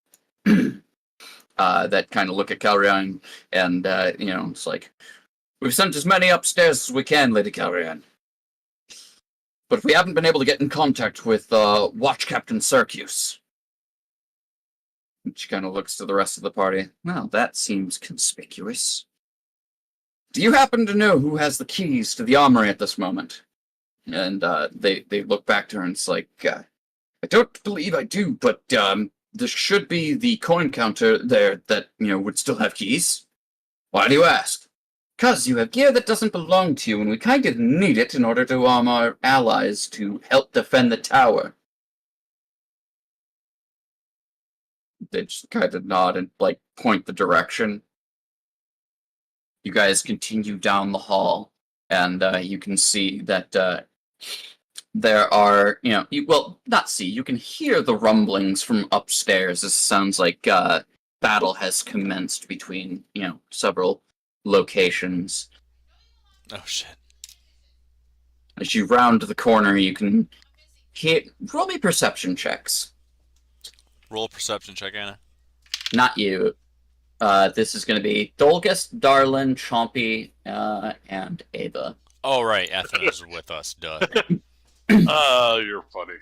that kind of look at Calrian and, it's like, "We've sent as many upstairs as we can, Lady Calrian. But we haven't been able to get in contact with Watch Captain Syracuse." She kind of looks to the rest of the party. "Well, that seems conspicuous. Do you happen to know who has the keys to the armory at this moment?" And they look back to her and it's like, "I don't believe I do, but there should be the coin counter there that, would still have keys." "Why do you ask?" "'Cause you have gear that doesn't belong to you, and we kind of need it in order to arm our allies to help defend the tower." They just kind of nod and, like, point the direction. You guys continue down the hall, and you can see that there are, you can hear the rumblings from upstairs. This sounds like battle has commenced between, several locations. Oh shit. As you round the corner, you can roll me perception checks. Roll a perception check, Anna. Not you. This is going to be Dolgus, Darlin, Chompy, and Ava. Oh right, Ethan is with us, duh. You're funny.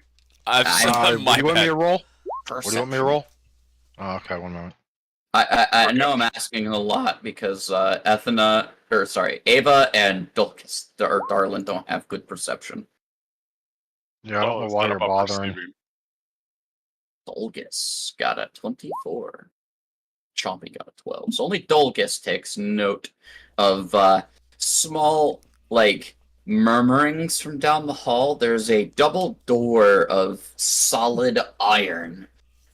I've I- said What my do you want me bad. to roll? What do you want me to roll? Oh, okay, one moment. I Okay. know I'm asking a lot because Ava and Dulcus or Darlin don't have good perception. Yeah, I don't Oh, know it's why not you're about bothering. perceiving. Dulgus got a 24. Chompy got a 12. So only Dulgus takes note of small, like, murmurings from down the hall. There's a double door of solid iron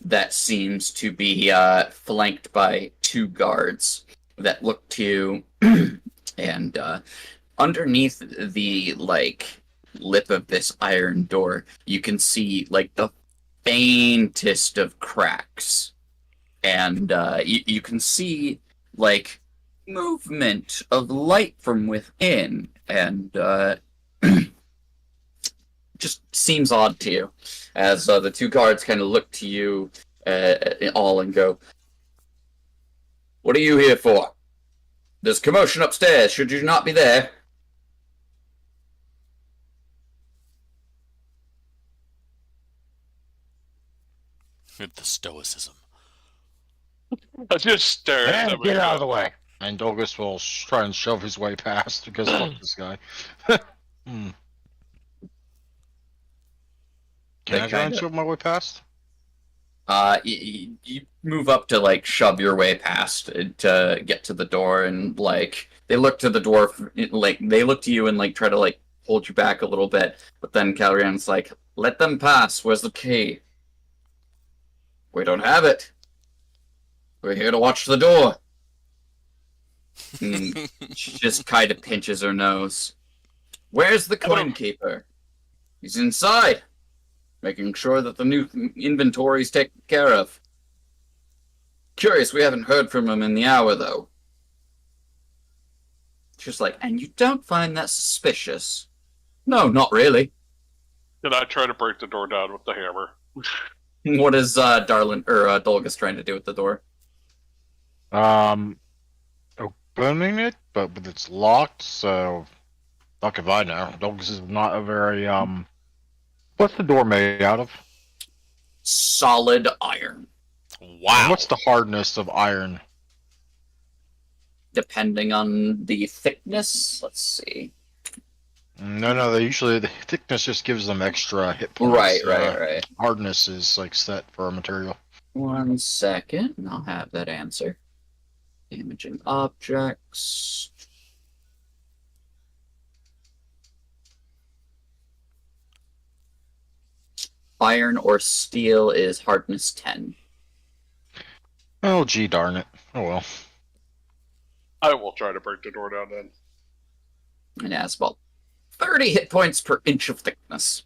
that seems to be flanked by two guards that look to you. And underneath the, like, lip of this iron door, you can see, like, the faintest of cracks, and you can see like movement of light from within, and just seems odd to you as the two guards kind of look to you all and go, "What are you here for? There's commotion upstairs. Should you not be there?" The stoicism. I just stare at Hey, them. get and out go, of the way. And Dolgus will try and shove his way past because fuck this guy. Hmm. Can They I try and kinda- shove my way past? You move up to like shove your way past it to get to the door, and like they look to the door, like they look to you and like try to like hold you back a little bit, but then Calrian's like, "Let them pass. Where's the key?" "We don't have it. We're here to watch the door." And she just kind of pinches her nose. "Where's the coin keeper?" "He's inside, making sure that the new inventory's taken care of." "Curious, we haven't heard from him in the hour, though." She's like, "And you don't find that suspicious?" "No, not really." Can I try to break the door down with the hammer? What is Darlin or Dolgus trying to do with the door? Opening it, but it's locked, so fuck if I know. Dolgus is not a very What's the door made out of? Solid iron. Wow. And what's the hardness of iron? Depending on the thickness, let's see. No, they usually the thickness just gives them extra hit points. Right. Hardness is like set for a material. 1 second, and I'll have that answer. Damaging objects. Iron or steel is hardness 10. Oh gee darn it. Oh well. I will try to break the door down then. And it has about 30 hit points per inch of thickness.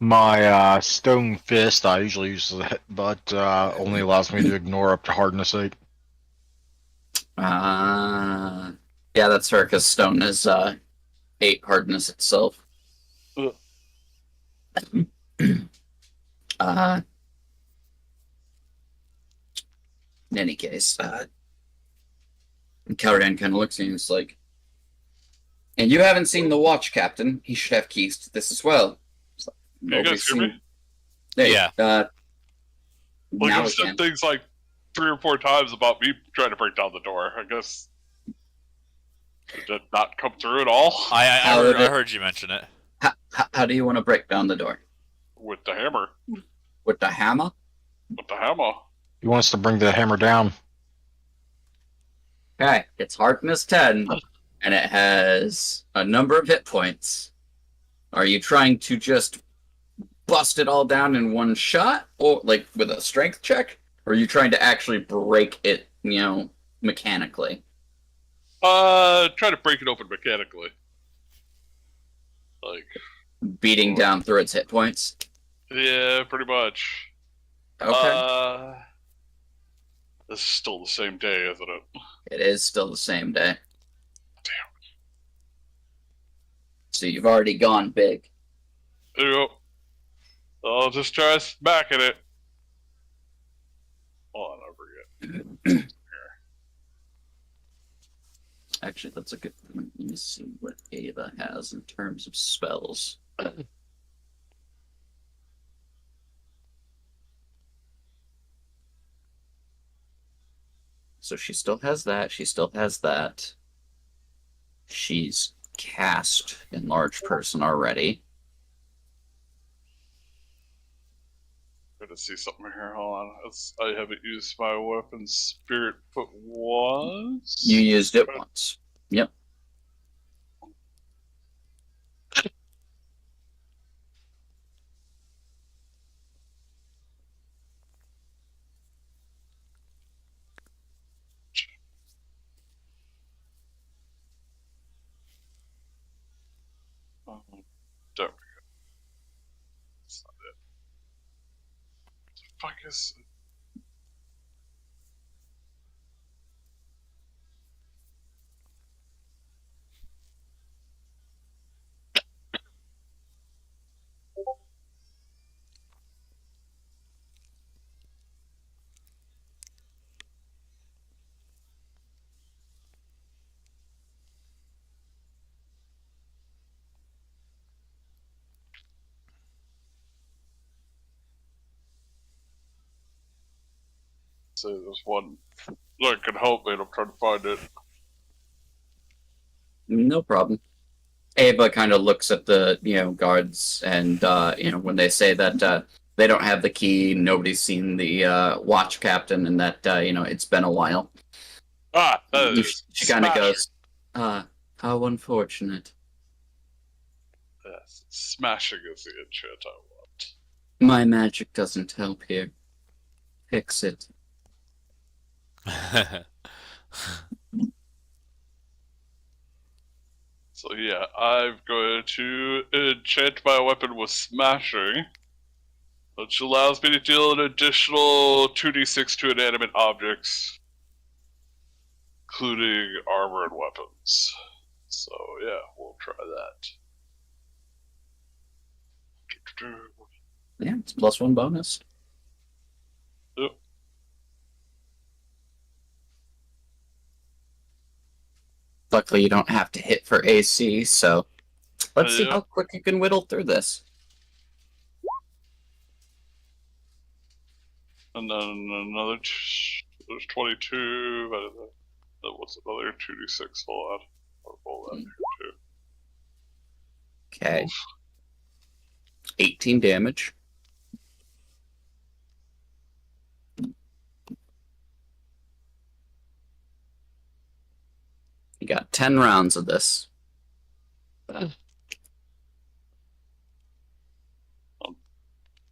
My stone fist I usually use that, but only allows me to ignore up to hardness 8. Yeah, that's fair, because stone is 8 hardness itself. Ugh. In any case, Caladan kind of looks at you and is like, "And you haven't seen the watch, Captain. He should have keys to this as well." It's like, You "Nobody's guys hear me? seen-" Hey, Yeah. Like now I've we said can. things like 3 or 4 times about me trying to break down the door. I guess did that not come through at all I How did I it- heard you mention it. How do you want to break down the door? with the hammer. With the hammer? With the hammer. He wants to bring the hammer down. Okay, it's hardness 10, and it has a number of hit points. Are you trying to just bust it all down in one shot, or like with a strength check? Or are you trying to actually break it, mechanically? Try to break it open mechanically. Like, Beating down through its hit points? yeah, pretty much. Okay. This is still the same day, isn't it? It is still the same day. So you've already gone big. Yep. I'll just try smacking it. Hold on, I forget. Actually, that's a good point. Let me see what Ava has in terms of spells. so she still has that. She still has that. She's cast Enlarge Person already. I'm gonna see something here. Hold on. I haven't used my weapon Spirit Foot once. You used it once. Yep. Oh, don't forget. That's not it. What the fuck is it? So there's one that can help me, and I'm trying to find it. No problem. Ava kind of looks at the guards, and when they say that they don't have the key, nobody's seen the watch captain, and that it's been a while. Ah, that is She kind of Smasher. goes, how unfortunate. Yes, smashing is the enchant I want. My magic doesn't help here. Fix it. So yeah, I'm going to enchant my weapon with smashing, which allows me to deal an additional 2d6 to inanimate objects, including armor and weapons. So yeah, we'll try that. Yeah, it's +1 bonus. Yep. Luckily, you don't have to hit for AC, so let's see Yeah. how quick you can whittle through this. And then another, there's 22, that was another 2d6, hold on. I'll roll that here too. Okay. 18 damage. You got 10 rounds of this.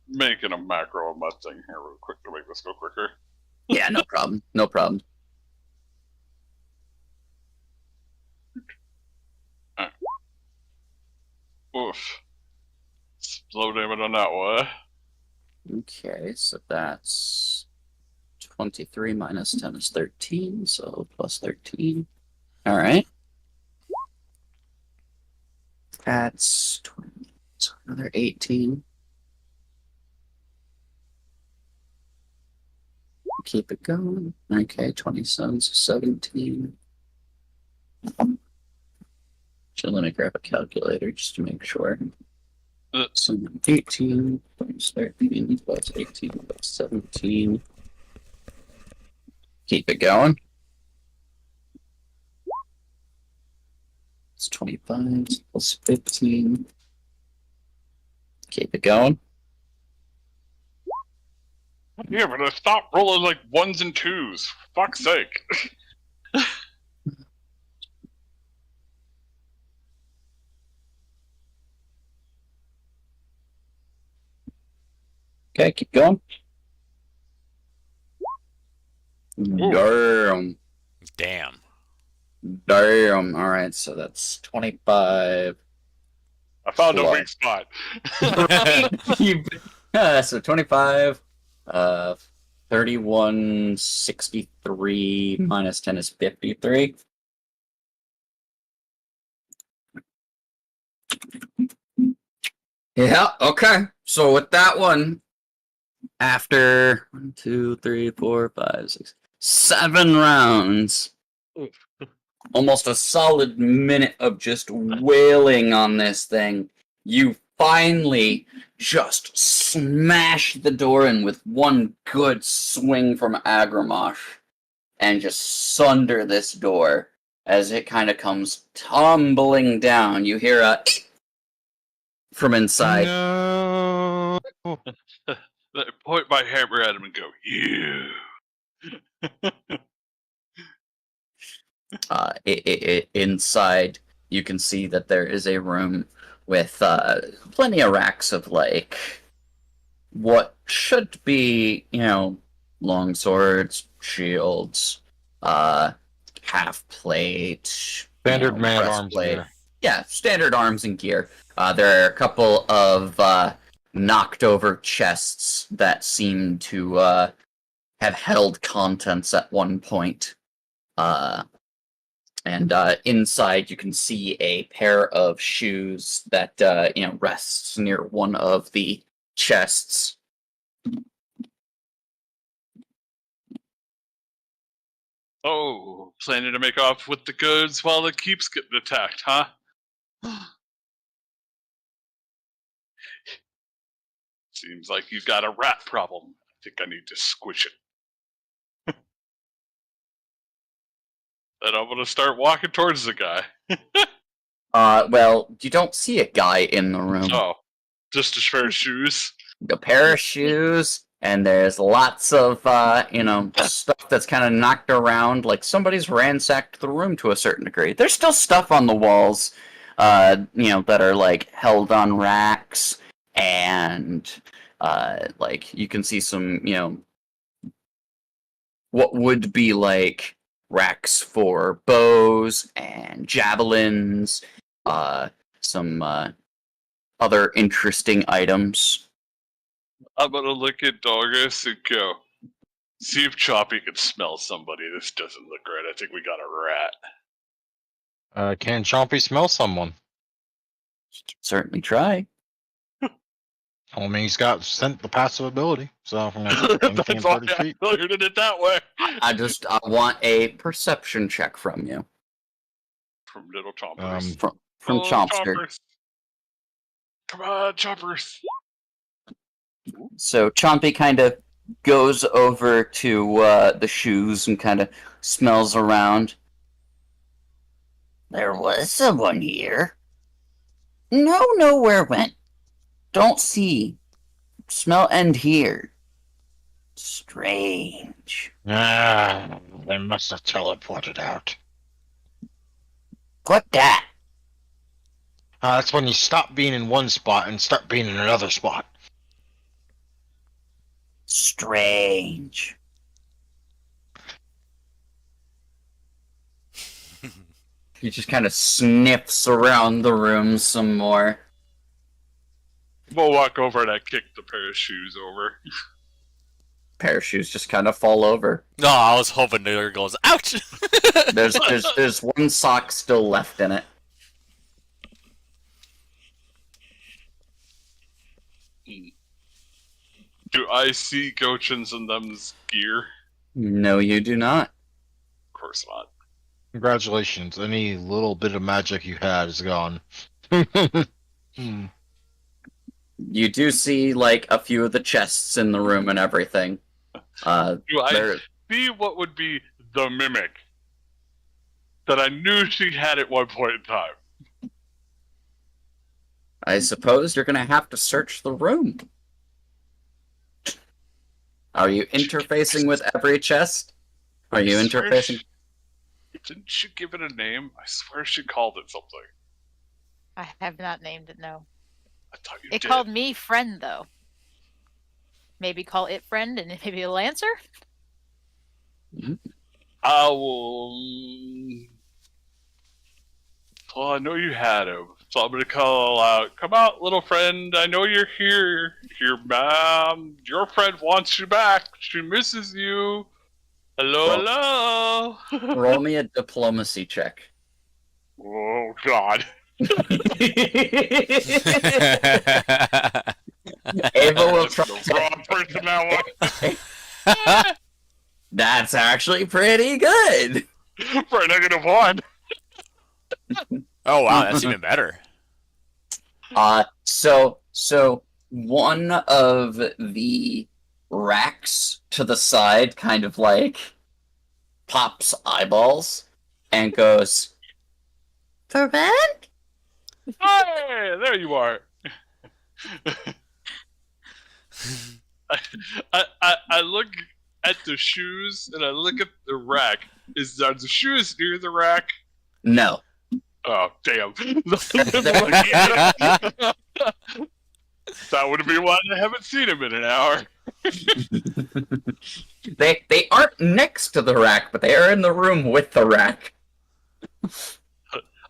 Making a macro on my thing here real quick to make this go quicker. Yeah, no problem. No problem. Oof. Slow damage on that one. Okay, so that's 23 minus 10 is 13, so plus 13. All right. That's 20. So another 18. Keep it going. Okay, 27, so 17. So let me grab a calculator just to make sure. So 18 plus 13 plus 18 plus 17. Keep it going. It's 25 plus 15. Keep it going. Yeah, but stop rolling like ones and twos. For fuck's sake. Okay, keep going. Ooh. Damn. Damn. Damn. All right, so that's 25. I found a What? weak spot. So 25. 3163 minus 10 is 53. Yeah, okay. So with that one, after 1, 2, 3, 4, 5, 6, 7 rounds, almost a solid minute of just wailing on this thing, you finally just smash the door in with one good swing from Agramash. and just sunder this door as it kind of comes tumbling down. You hear a from inside. No. I point my hammer at him and go, "You." Inside, you can see that there is a room with plenty of racks of like what should be, long swords, shields, half plate, Standard man arms breastplate. gear. Yeah, standard arms and gear. There are a couple of knocked over chests that seem to have held contents at one point. And inside you can see a pair of shoes that rests near one of the chests. Oh, planning to make off with the goods while the keep's getting attacked, huh? Seems like you've got a rat problem. I think I need to squish it. Then I'm gonna start walking towards the guy. Well, you don't see a guy in the room. Oh, just a pair of shoes. A pair of shoes, and there's lots of stuff that's kind of knocked around, like somebody's ransacked the room to a certain degree. There's still stuff on the walls, that are like held on racks, and like you can see some, what would be like racks for bows and javelins, some other interesting items. I'm gonna look at Doggos and go, see if Choppy can smell somebody. This doesn't look right. I think we got a rat. Can Chompy smell someone? Certainly try. I mean, he's got the passive ability, so from anything That's why 30 I feet. figured it that way. I want a perception check from you. From little chompers. From Oh, Chompster. chompers. Come on, chompers. So Chompy kind of goes over to the shoes and kind of smells around. There was someone here. No, nowhere went. Don't see. Smell and hear. Strange. Ah, they must have teleported out. What that? That's when you stop being in one spot and start being in another spot. Strange. He just kind of sniffs around the room some more. We'll walk over and I kick the pair of shoes over. Pair of shoes just kind of fall over. No, I was hoping the other goes, ouch! There's one sock still left in it. Do I see Gochin's and them's gear? No, you do not. Of course not. Congratulations. Any little bit of magic you had is gone. You do see like a few of the chests in the room and everything. Do I There- see what would be the mimic that I knew she had at one point in time? I suppose you're gonna have to search the room. Are you interfacing with every chest? Are you I swear interfacing? Didn't she give it a name? I swear she called it something. I have not named it, no. I thought you It did. called me friend, though. Maybe call it friend and maybe a lancer? I will. Well, I know you had him, so I'm gonna call out. Come out, little friend. I know you're here. Your friend wants you back. She misses you. Hello, hello. Roll me a diplomacy check. Oh God. Ava will try. The wrong person that one. That's actually pretty good. For a -1. Oh wow, that's even better. So one of the racks to the side kind of like pops eyeballs and goes, "Verban?" Hey, there you are. I look at the shoes and I look at the rack. Are the shoes near the rack? No. Oh, damn. That would be why I haven't seen him in an hour. They aren't next to the rack, but they are in the room with the rack.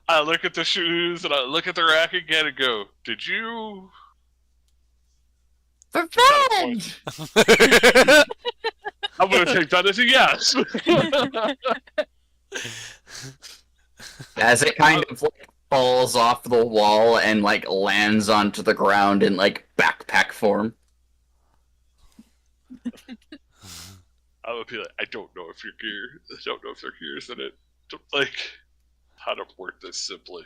I look at the shoes and I look at the rack again and go, did you? Verban! I'm going to take that as a yes. As it kind of like falls off the wall and like lands onto the ground in like backpack form. I would be like, I don't know if you're gear. I don't know if there are gears in it. Like, how to word this simply.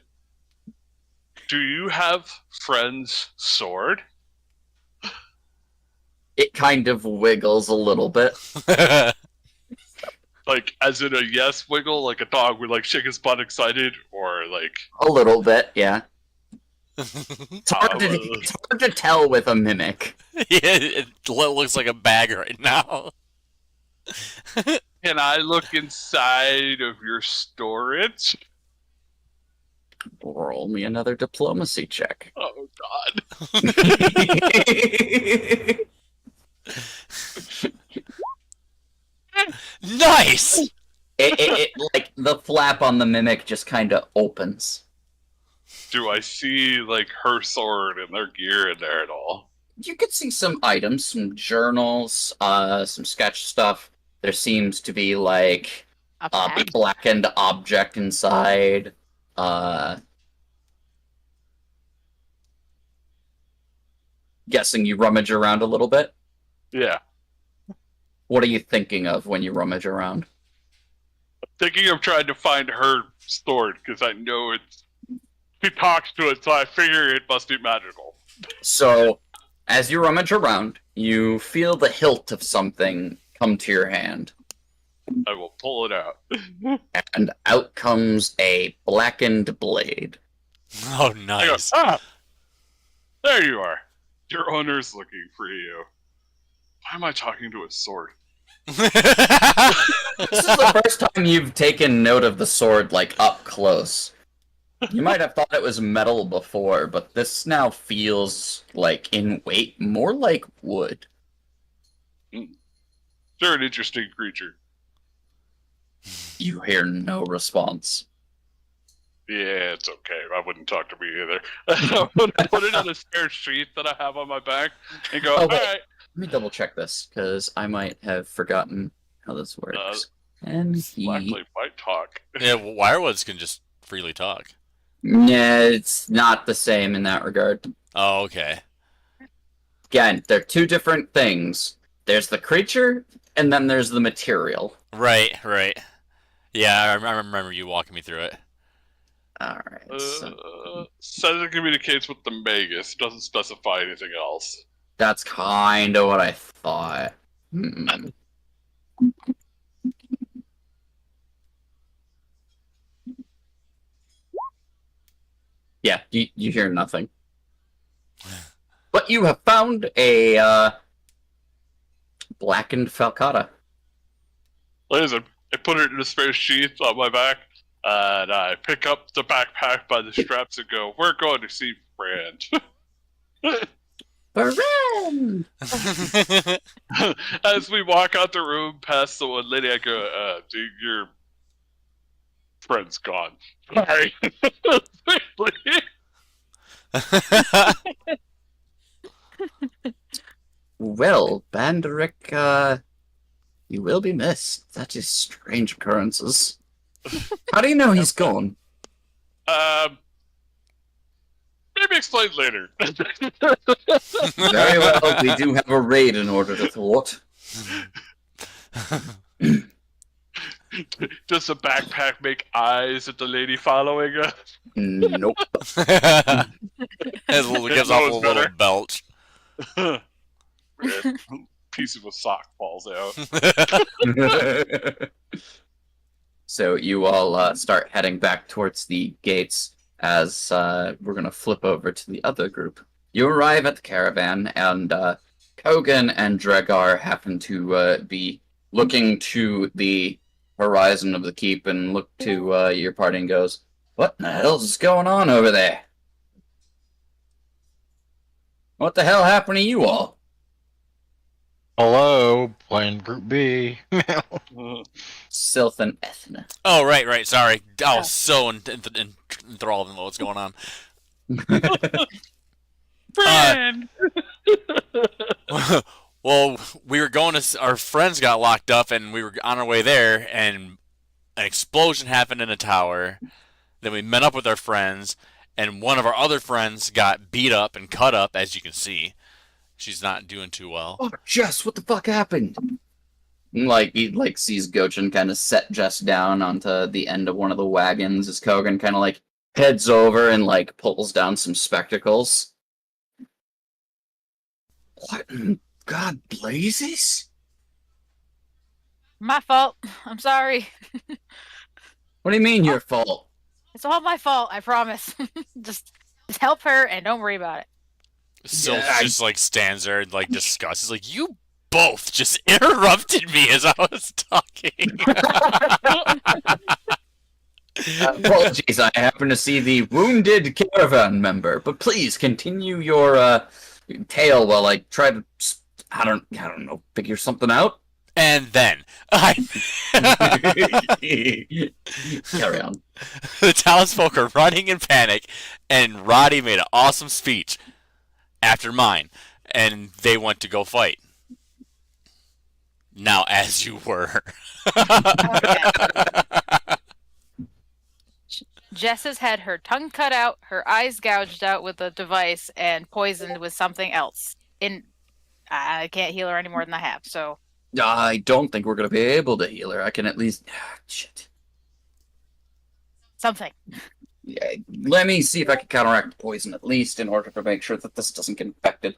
Do you have friend's sword? It kind of wiggles a little bit. Like, as in a yes wiggle, like a dog would like shake his butt excited, or like A little bit, yeah. It's hard to tell with a mimic. Yeah, it looks like a bag right now. can I look inside of your storage? Roll me another diplomacy check. Oh God! Nice. It like the flap on the mimic just kind of opens. Do I see like her sword and their gear in there at all? You could see some items, some journals, some sketch stuff. There seems to be like A a bag? blackened object inside. Guessing you rummage around a little bit. Yeah. What are you thinking of when you rummage around? Thinking of trying to find her sword because I know it's. She talks to it, so I figure it must be magical. So, as you rummage around, you feel the hilt of something come to your hand, I will pull it out. and out comes a blackened blade. Oh, I go, nice. ah! There you are. Your owner's looking for you. Why am I talking to a sword? This is the first time you've taken note of the sword, like, up close. You might have thought it was metal before, but this now feels, like, in weight, more like wood. You're an interesting creature. You hear no response. Yeah, it's okay. I wouldn't talk to me either. I would put it in a spare sheet that I have on my back and go, Oh, wait. alright. Let me double check this, because I might have forgotten how this works. And Blacklight might talk. Yeah, wirewoods can just freely talk. Yeah, it's not the same in that regard. Oh, okay. Again, they're two different things. There's the creature, and then there's the material. Right, right. Yeah, I remember you walking me through it. Alright, so Says it communicates with the Magus. Doesn't specify anything else. that's kind of what I thought. Hmm. Yeah, you hear nothing. But you have found a blackened falcata. Listen, I put it in a spare sheet on my back, and I pick up the backpack by the straps and go, we're going to see Brand. Baran! As we walk out the room past the one lady, I go, dude, your friend's gone. Sorry. Well, Banderick, you will be missed. That is strange occurrences. How do you know he's gone? Maybe explain later. Very well, we do have a raid in order to thwart. Does the backpack make eyes at the lady following us? Nope. Gives off a little better. belch. Piece of a sock falls out. So you all start heading back towards the gates as we're going to flip over to the other group. You arrive at the caravan, and Kogan and Dregar happen to be looking to the horizon of the keep and look to your party and goes, "What the hell's going on over there? What the hell happened to you all?" Hello, playing Group B. Sylph and Ethna. Oh, right. Sorry. I was so enthralled in what's going on. Friend! Well, we were going to. Our friends got locked up, and we were on our way there, and an explosion happened in a tower. Then we met up with our friends, and one of our other friends got beat up and cut up, as you can see. She's not doing too well. Oh, Jess, what the fuck happened? And, he sees Gochin kind of set Jess down onto the end of one of the wagons as Kogan kind of heads over and pulls down some spectacles. What in God blazes? My fault. I'm sorry. What do you mean your fault? It's all my fault, I promise. just help her and don't worry about it. Sylph Yeah, just stands there and disgusted. He's like, "You both just interrupted me as I was talking." Apologies, I happen to see the wounded caravan member, but please continue your tale while I try to, I don't know, figure something out. And then Carry on. the townsfolk are running in panic, and Roddy made an awesome speech after mine, and they went to go fight. Now, as you were. Jess has had her tongue cut out, her eyes gouged out with a device, and poisoned with something else. I can't heal her any more than I have, so... I don't think we're going to be able to heal her. I can at least... shit. Something. Yeah, let me see if I can counteract the poison at least in order to make sure that this doesn't get infected.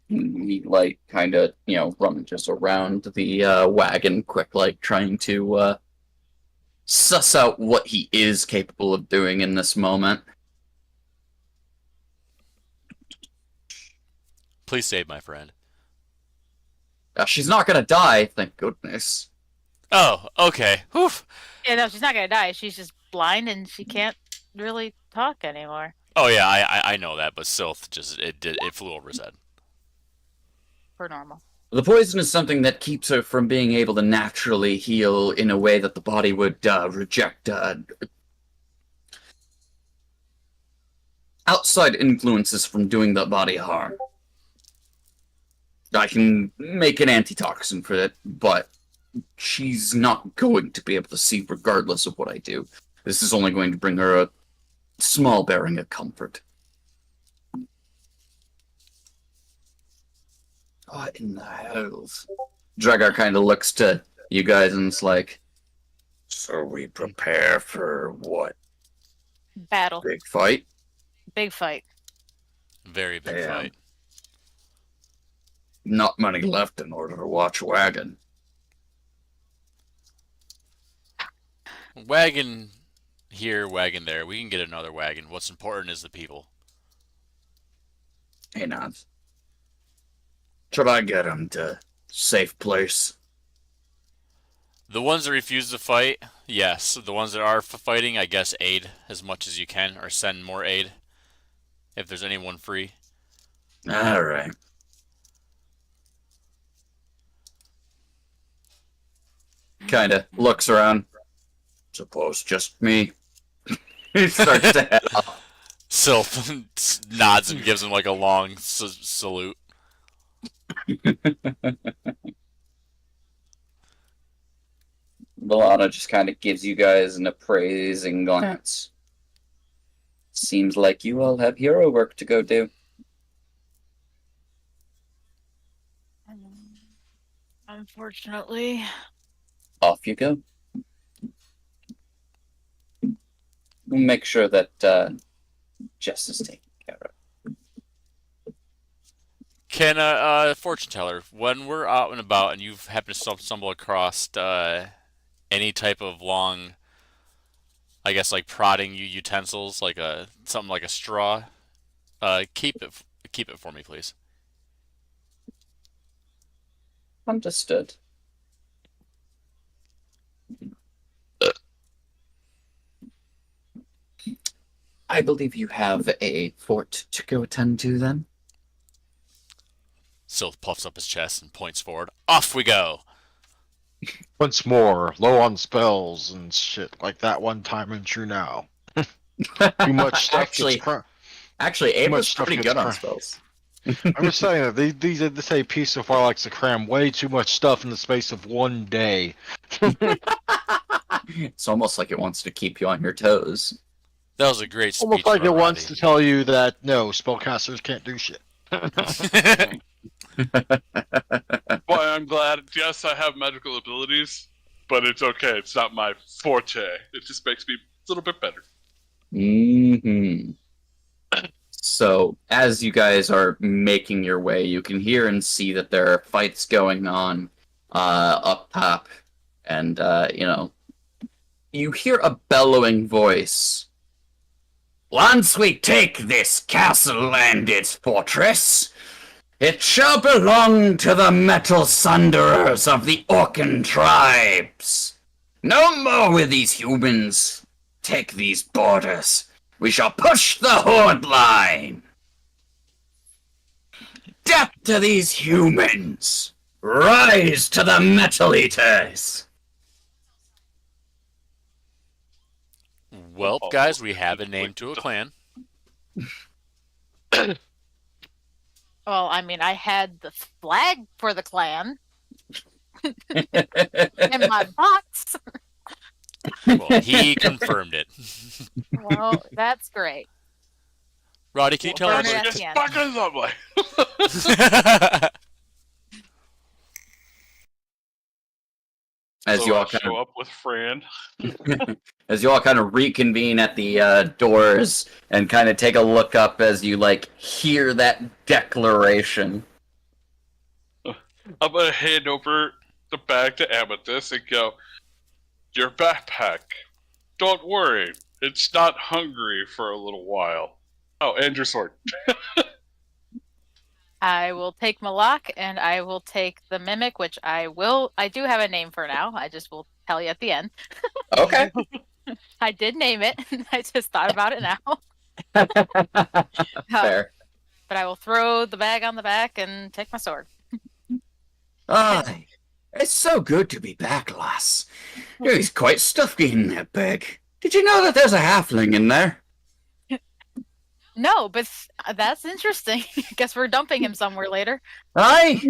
He kind of rummages around the wagon quick, trying to suss out what he is capable of doing in this moment. Please save my friend. She's not gonna die, thank goodness. Oh, okay. Whew. Yeah, no, she's not gonna die. She's just blind and she can't really talk anymore. Oh yeah, I know that, but Sylph just it flew over his head. For normal. The poison is something that keeps her from being able to naturally heal in a way that the body would reject outside influences from doing the body harm. I can make an antitoxin for it, but she's not going to be able to see regardless of what I do. This is only going to bring her a small bearing of comfort. What in the hells? Dragar kind of looks to you guys and is like, "So we prepare for what? Battle. Big fight?" Big fight. Very big Damn. fight. Not many left in order to watch wagon. Wagon here, wagon there. We can get another wagon. What's important is the people. Hey, Nance. Should I get him to safe place? The ones that refuse to fight, yes. The ones that are fighting, I guess aid as much as you can, or send more aid if there's anyone free. All right. Kind of looks around. Suppose just me. He starts to head off. Sylph nods and gives him a long salute. Valana just kind of gives you guys an appraising glance. Seems like you all have hero work to go do. Unfortunately. Off you go. We'll make sure that Jess is taken care of. Can fortune teller, when we're out and about and you happen to stumble across any type of long, I guess like prodding utensils, like something like a straw, keep it for me, please. Understood. I believe you have a fort to go attend to then. Sylph puffs up his chest and points forward. Off we go. Once more, low on spells and shit like that one time in True Now. Too much stuff. Actually, Abe much was stuff pretty gets good on crammed. spells. I'm just saying that this AP so far likes to cram way too much stuff in the space of one day. It's almost like it wants to keep you on your toes. That was a great speech. Almost like from it wants Roddy. to tell you that no, spellcasters can't do shit. Boy, I'm glad. Yes, I have magical abilities, but it's okay. It's not my forte. It just makes me a little bit better. Hmm. So, as you guys are making your way, you can hear and see that there are fights going on up top. And, you hear a bellowing voice. Once we take this castle and its fortress, it shall belong to the Metal Sunderers of the Orcan tribes. No more will these humans take these borders. We shall push the Horde line. Death to these humans. Rise to the Metal Eaters. Well, guys, we have a name to a clan. Well, I mean, I had the flag for the clan in my box. Well, he confirmed it. Well, that's great. Roddy, can you tell Well, us? burn it at Just the end. back in the subway. As So you I all kind show up with Fran. as you all kind of reconvene at the doors and kind of take a look up as you hear that declaration. I'm gonna hand over the bag to Amethyst and go, your backpack. Don't worry, it's not hungry for a little while. Oh, and your sword. I will take Malak and I will take the Mimic, which I do have a name for now. I just will tell you at the end. Okay. I did name it. I just thought about it now. Fair. But I will throw the bag on the back and take my sword. Aye. It's so good to be back, lass. He's quite stuffy in that bag. Did you know that there's a halfling in there? No, but that's interesting. Guess we're dumping him somewhere later. Aye.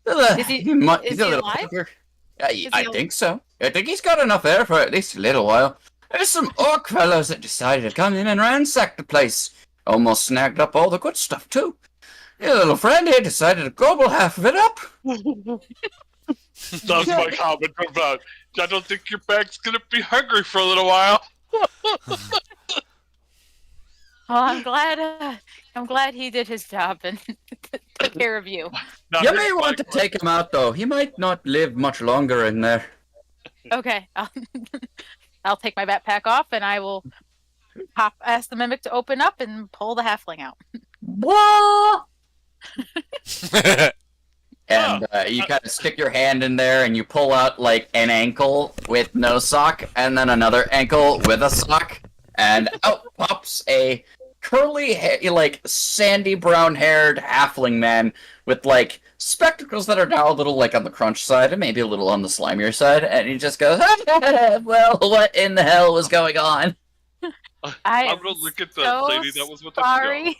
Is he- is he's a he little alive? fucker. Is I he al- think so. I think he's got enough air for at least a little while. There's some orc fellows that decided to come in and ransack the place. Almost snagged up all the good stuff, too. Your little friend here decided to gobble half of it up. That's my comment about, I don't think your bag's gonna be hungry for a little while. Well, I'm glad he did his job and took care of you. Now, You here's may my want to take him out, though. He might not live much longer in there. Okay, I'll take my backpack off and I will ask the Mimic to open up and pull the halfling out. What? And you kind of stick your hand in there and you pull out an ankle with no sock and then another ankle with a sock. And out pops a curly, sandy brown haired halfling man with spectacles that are now a little on the crunch side and maybe a little on the slimier side. And he just goes, well, what in the hell was going on? I'm gonna look at the so lady that was with us. and go, sorry.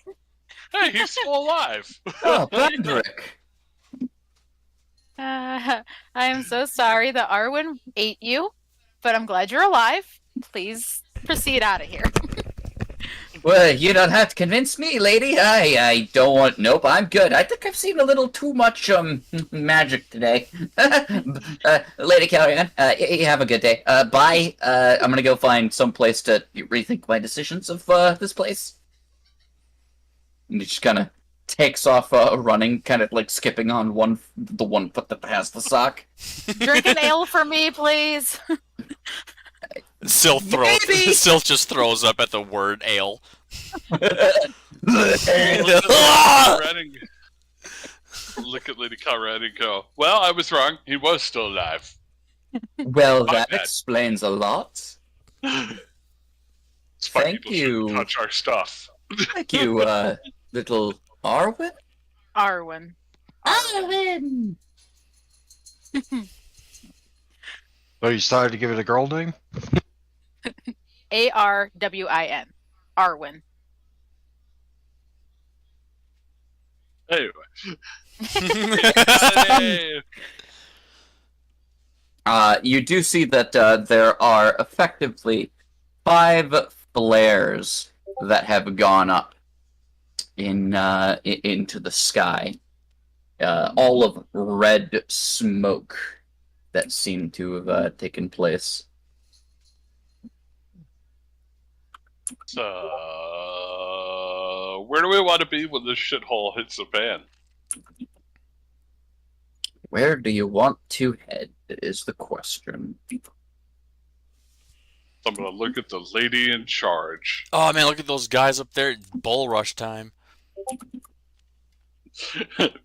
Hey, he's still alive. Oh, Patrick. I am so sorry that Arwen ate you, but I'm glad you're alive. Please proceed out of here. Well, you don't have to convince me, lady. I don't want. Nope, I'm good. I think I've seen a little too much magic today. Lady Callahan, you have a good day. Bye. I'm gonna go find some place to rethink my decisions of this place. And he just kind of takes off running, kind of skipping on the one foot that has the sock. Drink an ale for me, please. Sylph Maybe. Sylph just throws up at the word ale. Look at Lady Conrad and go, well, I was wrong. He was still alive. Well, My that bad. explains a lot. It's why Thank people shouldn't you. touch our stuff. Thank you, little Arwen. Arwen. Arwen. So you decided to give it a girl name? Arwin. Arwen. Anyway. Hey. You do see that there are effectively 5 flares that have gone up into the sky, all of red smoke that seem to have taken place. So, where do we want to be when this shithole hits the fan? Where do you want to head is the question. I'm gonna look at the lady in charge. Oh man, look at those guys up there. Bull rush time.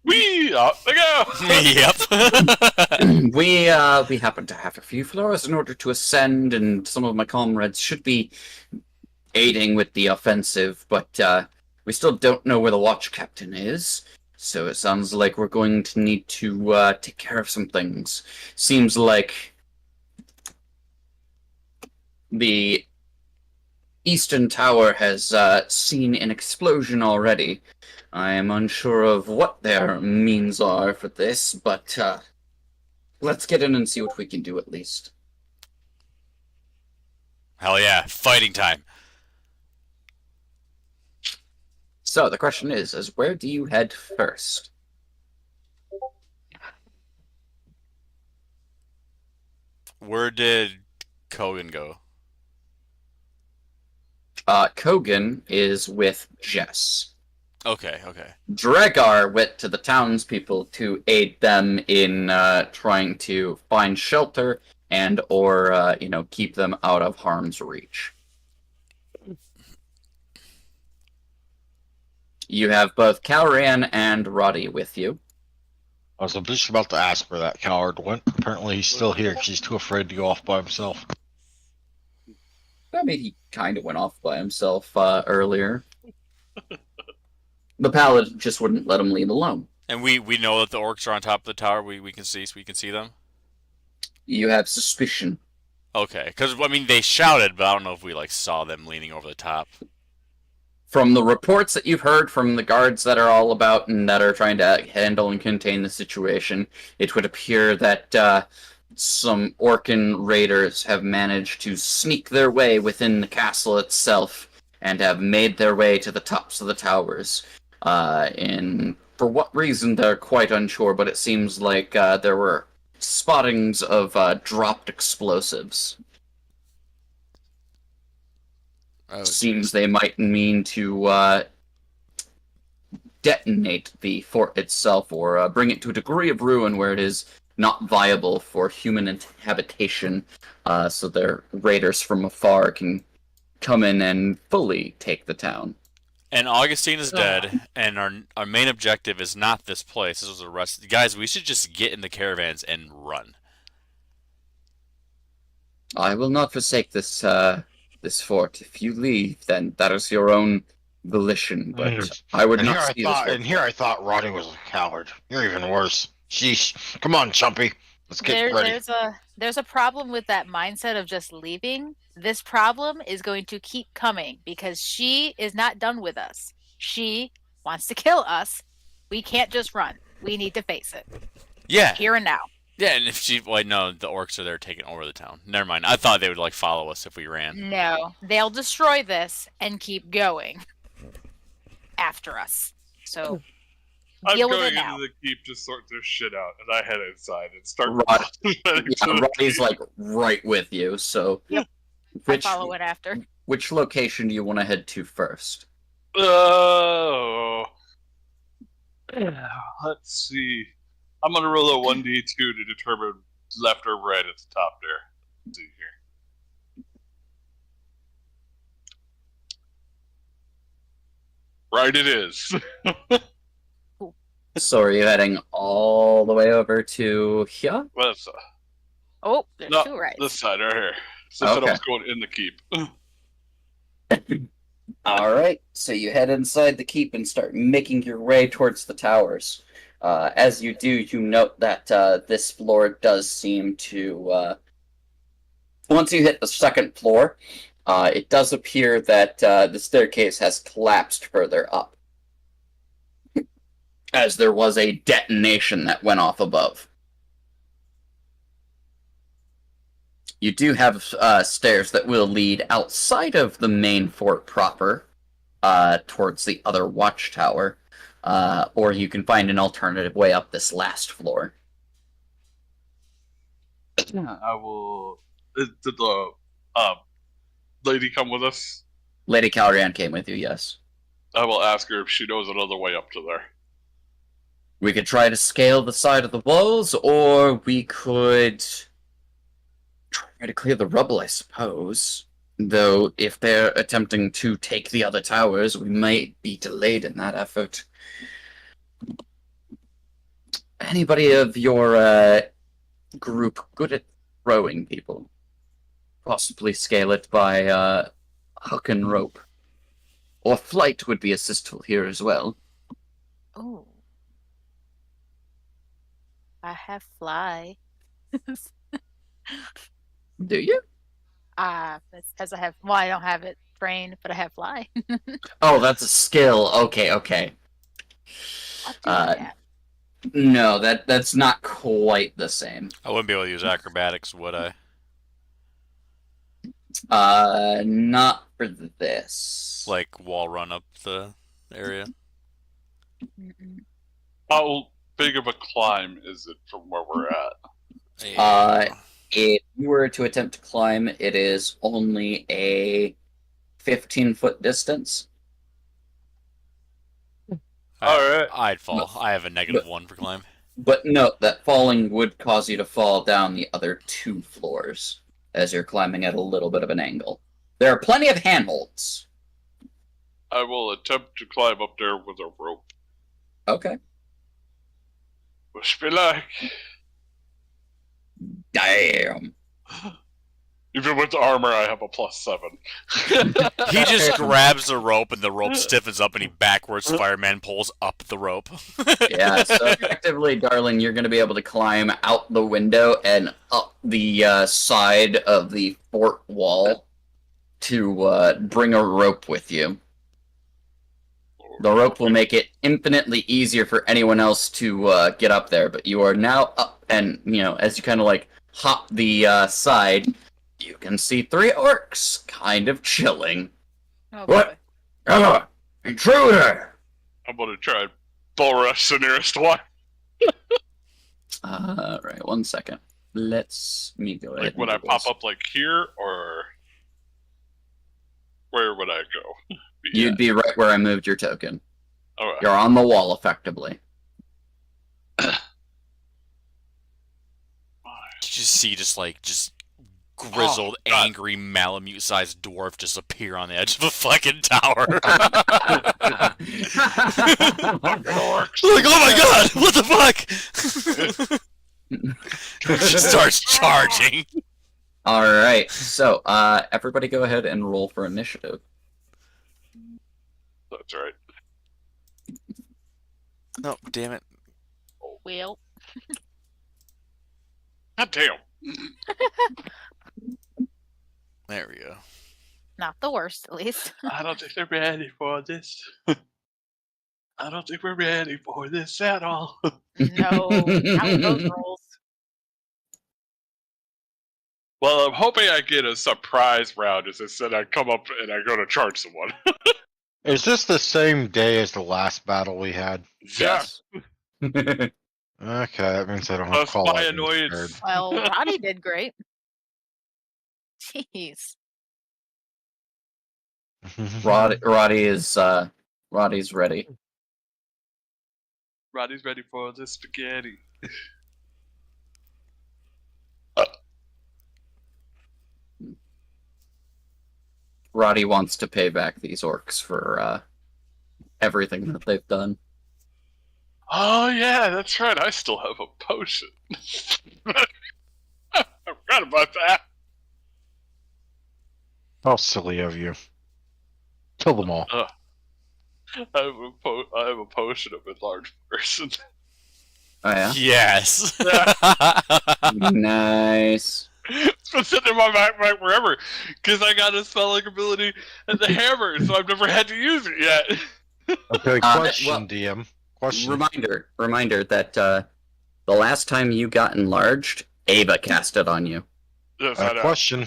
Wee! Up they go! Yep. We happen to have a few floors in order to ascend, and some of my comrades should be aiding with the offensive, but we still don't know where the watch captain is. So it sounds like we're going to need to take care of some things. Seems like the Eastern Tower has seen an explosion already. I am unsure of what their means are for this, but let's get in and see what we can do at least. Hell yeah, fighting time. So the question is where do you head first? Where did Kogan go? Kogan is with Jess. Okay, okay. Dregar went to the townspeople to aid them in trying to find shelter and or keep them out of harm's reach. You have both Calran and Roddy with you. I was just about to ask where that coward went. Apparently he's still here because he's too afraid to go off by himself. I mean, he kind of went off by himself earlier. The paladin just wouldn't let him leave alone. And we know that the orcs are on top of the tower. We can see, so we can see them. You have suspicion. Okay, because I mean they shouted, but I don't know if we like saw them leaning over the top. From the reports that you've heard from the guards that are all about and that are trying to handle and contain the situation, it would appear that some Orcan raiders have managed to sneak their way within the castle itself and have made their way to the tops of the towers. And for what reason, they're quite unsure, but it seems like there were spottings of dropped explosives. Oh, Seems they might mean to detonate the fort itself or bring it to a degree of ruin where it is not viable for human habitation, so their raiders from afar can come in and fully take the town. And Augustine is dead, and our main objective is not this place. This was the rest. Guys, we should just get in the caravans and run. I will not forsake this this fort. If you leave, then that is your own volition. But I would And here not I see thought, this. and here I thought Roddy was a coward. You're even worse. Sheesh. Come on, Chumpy. Let's get ready. There's a problem with that mindset of just leaving. This problem is going to keep coming because she is not done with us. She wants to kill us. We can't just run. We need to face it Yeah, here and now. yeah. And if she, well, no, the orcs are there taking over the town. Never mind. I thought they would like follow us if we ran. No, they'll destroy this and keep going after us. So I'm deal with going it now. into the keep to sort their shit out, and I head inside and start. Rod- heading to Yeah, the Roddy's keep. like right with you. So, Yep. I which follow it after. which location do you want to head to first? Oh. Let's see. I'm gonna roll a 1d2 to determine left or right at the top there. Let's see here. Right, it is. So are you heading all the way over to here? What's Oh, there's No, two rights. this side right here. So I said I Okay. was going in the keep. All right. So you head inside the keep and start making your way towards the towers. As you do, you note that this floor does seem to. Once you hit the second floor, it does appear that the staircase has collapsed further up, as there was a detonation that went off above. You do have stairs that will lead outside of the main fort proper, towards the other watchtower, or you can find an alternative way up this last floor. I will. Did the lady come with us? Lady Calrian came with you, yes. I will ask her if she knows another way up to there. We could try to scale the side of the walls, or we could try to clear the rubble, I suppose. Though, if they're attempting to take the other towers, we might be delayed in that effort. Anybody of your group good at throwing people? Possibly scale it by hook and rope. Or flight would be assistful here as well. Oh. I have fly. Do you? It's because I have. Well, I don't have it trained, but I have fly. Oh, that's a skill. Okay, okay. I'll do Uh, that. No, that's not quite the same. I wouldn't be able to use acrobatics, would I? Not for this. Like wall run up the area. Mm-mm. How big of a climb is it from where we're at? Yeah. If you were to attempt to climb, it is only a 15-foot distance. Alright. I'd fall. I have a -1 for climb. But note that falling would cause you to fall down the other 2 floors, as you're climbing at a little bit of an angle. There are plenty of handholds. I will attempt to climb up there with a rope. Okay. Wish me luck. Damn. Even with the armor, I have a +7. He just grabs the rope and the rope stiffens up and he backwards fireman pulls up the rope. Yeah, so effectively, darling, you're going to be able to climb out the window and up the side of the fort wall to bring a rope with you. The rope will make it infinitely easier for anyone else to get up there, but you are now up, and, you know, as you kind of, like, hop the side, you can see 3 orcs kind of chilling. Oh, What? boy. Intruder! I'm gonna try and bull rush the nearest one. Right, 1 second. Let's me go ahead. Like, would I pop up like here, or where would I go? You'd be right where I moved your token. Alright. You're on the wall, effectively. You just see grizzled, Oh, God. angry, Malamute-sized dwarf just appear on the edge of a fucking tower. Like, oh my god, what the fuck? Just starts charging. Alright, so, everybody go ahead and roll for initiative. That's right. No, damn it. Well, God damn. There we go. not the worst, at least. I don't think they're ready for this. I don't think we're ready for this at all. No, not with those rolls. Well, I'm hoping I get a surprise round as I said I come up and I go to charge someone. Is this the same day as the last battle we had? Yes. Okay, that means I don't have Plus to call my out annoyance. Well, Roddy did great. Jeez. Roddy's ready. Roddy's ready for the spaghetti. Roddy wants to pay back these orcs for everything that they've done. Oh yeah, that's right. I still have a potion. I forgot about that. How silly of you. Kill them all. I have a potion of enlarged person. Oh yeah, Yes. nice. It's been sitting in my backpack forever because I got a spelling ability and the hammer, so I've never had to use it yet. Okay, question, well, DM. Question. Reminder that the last time you got enlarged, Ava cast it on you. Yes, I know. Question.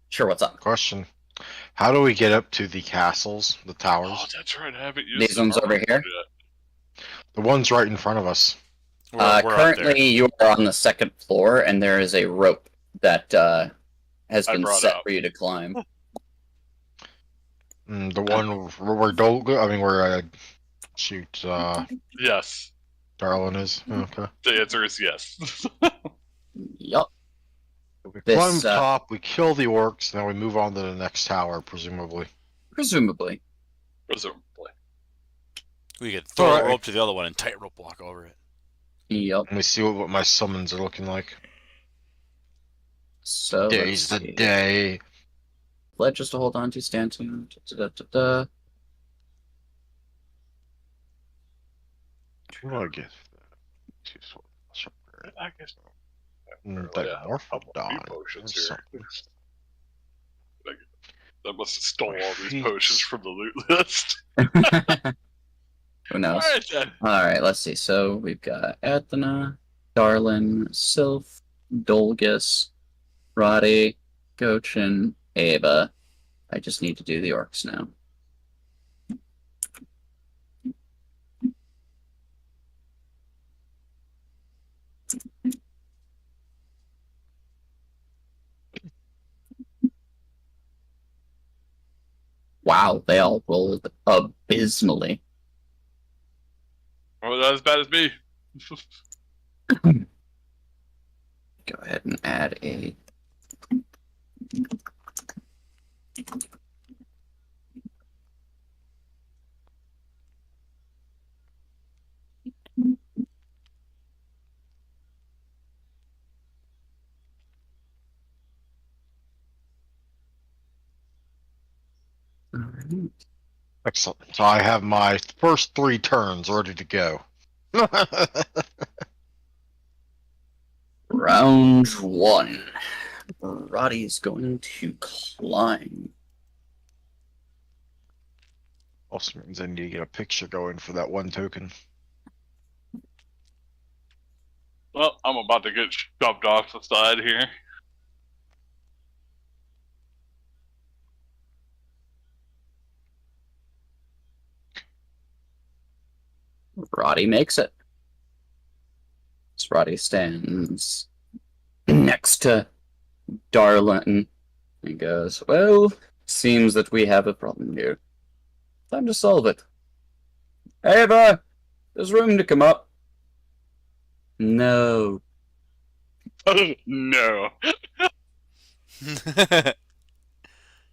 Sure, what's up? Question. How do we get up to the castles, the towers? Oh, that's right. I haven't used These the ones over armor here? yet. The one's right in front of us. We're up there. Currently, you are on the second floor, and there is a rope that has I been brought set up. for you to climb. The one where Dolga, I mean, where shoot, Yes. Darlin is. Okay. The answer is yes. Yup. We This, climb top, we kill the orcs, now we move on to the next tower, presumably. Presumably. Presumably. We could throw Alright. a rope to the other one and tightrope walk over it. Yup. Let me see what my summons are looking like. So Day's let's the see. day. Pledges to hold on to, stand to. Da. What do I get? I guess Dimorphic few die. potions That's here. something. I must have stolen all these Feet. potions from the loot list. Who knows? Alright then. Alright, let's see. So we've got Athena, Darlin, Sylph, Dolgus, Roddy, Gochin, Ava. I just need to do the orcs now. Wow, they all rolled abysmally. Oh, not as bad as me. Go ahead and add a. Alright. Excellent. So I have my first 3 turns ready to go. Round 1. Roddy's going to climb. Also means I need to get a picture going for that 1 token. Well, I'm about to get shoved off the side here. Roddy makes it. So Roddy stands next to Darlin and goes, well, seems that we have a problem here. Time to solve it. Ava, there's room to come up. No. No.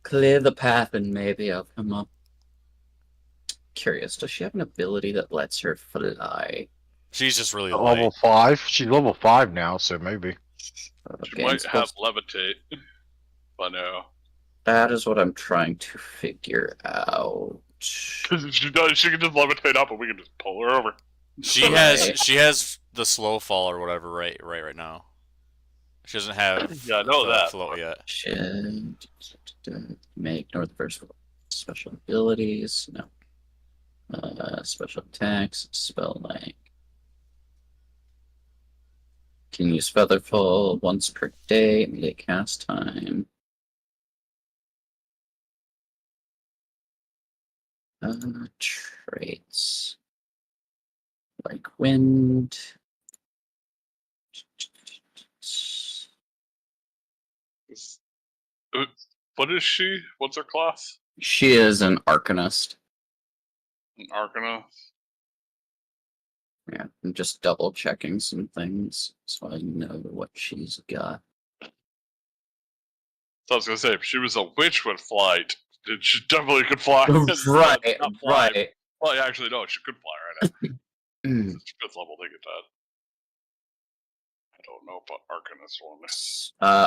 Clear the path and maybe I'll come up. Curious, does she have an ability that lets her fly? She's just really Level light. 5? She's level 5 now, so maybe. She Okay, might I'm supposed- have levitate. But no. That is what I'm trying to figure out. Because if she does, she can just levitate up and we can just pull her over. She has the slow fall or whatever right now. She doesn't have Yeah, I know the that. float yet. Should may ignore the first special abilities. No. Special attacks, spell length. Can use Featherfall once per day, immediate cast time. Traits. Like wind. What is she? What's her class? She is an Arcanist. An Arcana. Yeah, I'm just double checking some things so I know what she's got. So I was gonna say, if she was a witch with flight, then she definitely could fly. Right, Not fly, right. Well, yeah, actually, no, she could fly right now. Hmm. It's 5th level, they get that. I don't know about Arcanist one.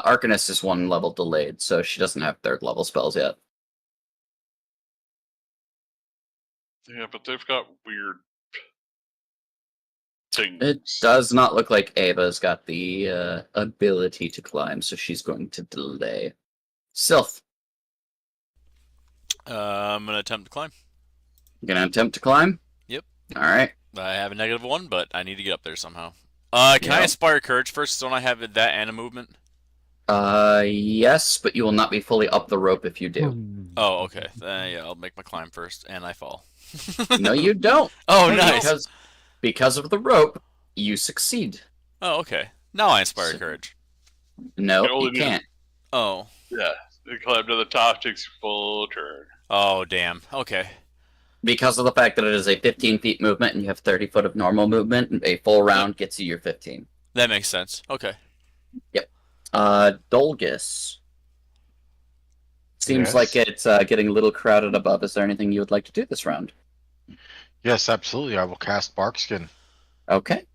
Arcanist is 1 level delayed, so she doesn't have 3rd level spells yet. Yeah, but they've got weird things. It does not look like Ava's got the ability to climb, so she's going to delay. Sylph, I'm gonna attempt to climb. you gonna attempt to climb? Yep. All right. I have a -1, but I need to get up there somehow. Can I Yeah. inspire courage first? Don't I have that and a movement? Yes, but you will not be fully up the rope if you do. Oh, okay. Yeah, I'll make my climb first, and I fall. No, you don't. Oh, nice. Because of the rope, you succeed. Oh, okay. Now I inspire courage. No, You only you need- can't. Oh. Yeah, they climb to the top, takes you full turn. Oh, damn. Okay. Because of the fact that it is a 15 feet movement and you have 30 foot of normal movement, a full round gets you your 15. That makes sense. Okay. Dolgus. Seems Yes? like it's getting a little crowded above. Is there anything you would like to do this round? Yes, absolutely. I will cast Barkskin Okay.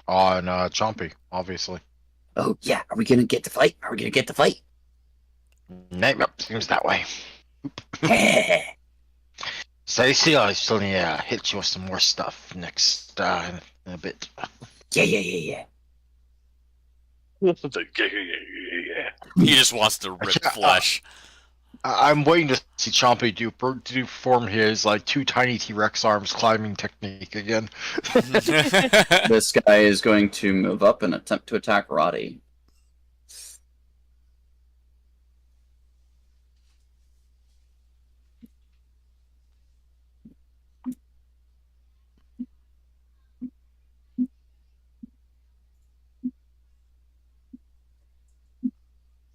on Chompy, obviously. Oh, yeah. Are we going to get to fight? Are we going to get to fight? Name up seems that way. Stacy, I still need to hit you with some more stuff next in a bit. Yeah. It's like, yeah. He just wants to rip flesh. I'm waiting to see Chompy do perform his like 2 tiny T-Rex arms climbing technique again. This guy is going to move up and attempt to attack Roddy.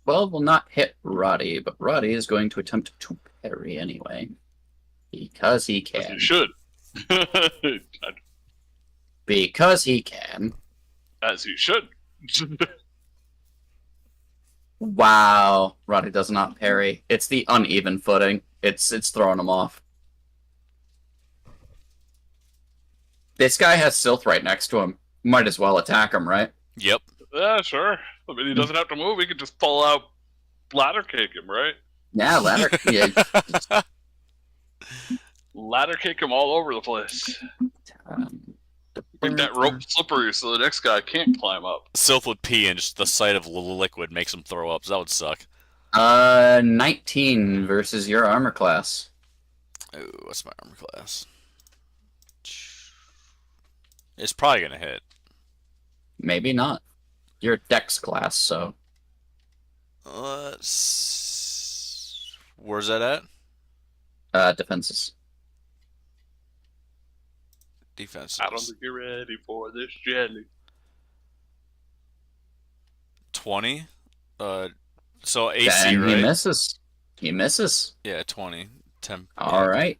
Well, will not hit Roddy, but Roddy is going to attempt to parry anyway. Because he As can. you should. Because he can. As you should. Wow. Roddy does not parry. It's the uneven footing. It's throwing him off. This guy has Sylph right next to him. Might as well attack him, right? Yep. Yeah, sure. I mean, he doesn't have to move. He could just pull out ladder kick him, right? Yeah, ladder. Yeah. Ladder kick him all over the place. Make that rope slippery so the next guy can't climb up. Sylph would pee and just the sight of liquid makes him throw up, so that would suck. 19 versus your armor class. Ooh, what's my armor class? It's probably gonna hit. Maybe not. You're Dex class, so. Where's that at? Defenses. Defense. I don't think you're ready for this jelly. 20. So AC, And right? he misses. He misses. Yeah, 20. 10. All right.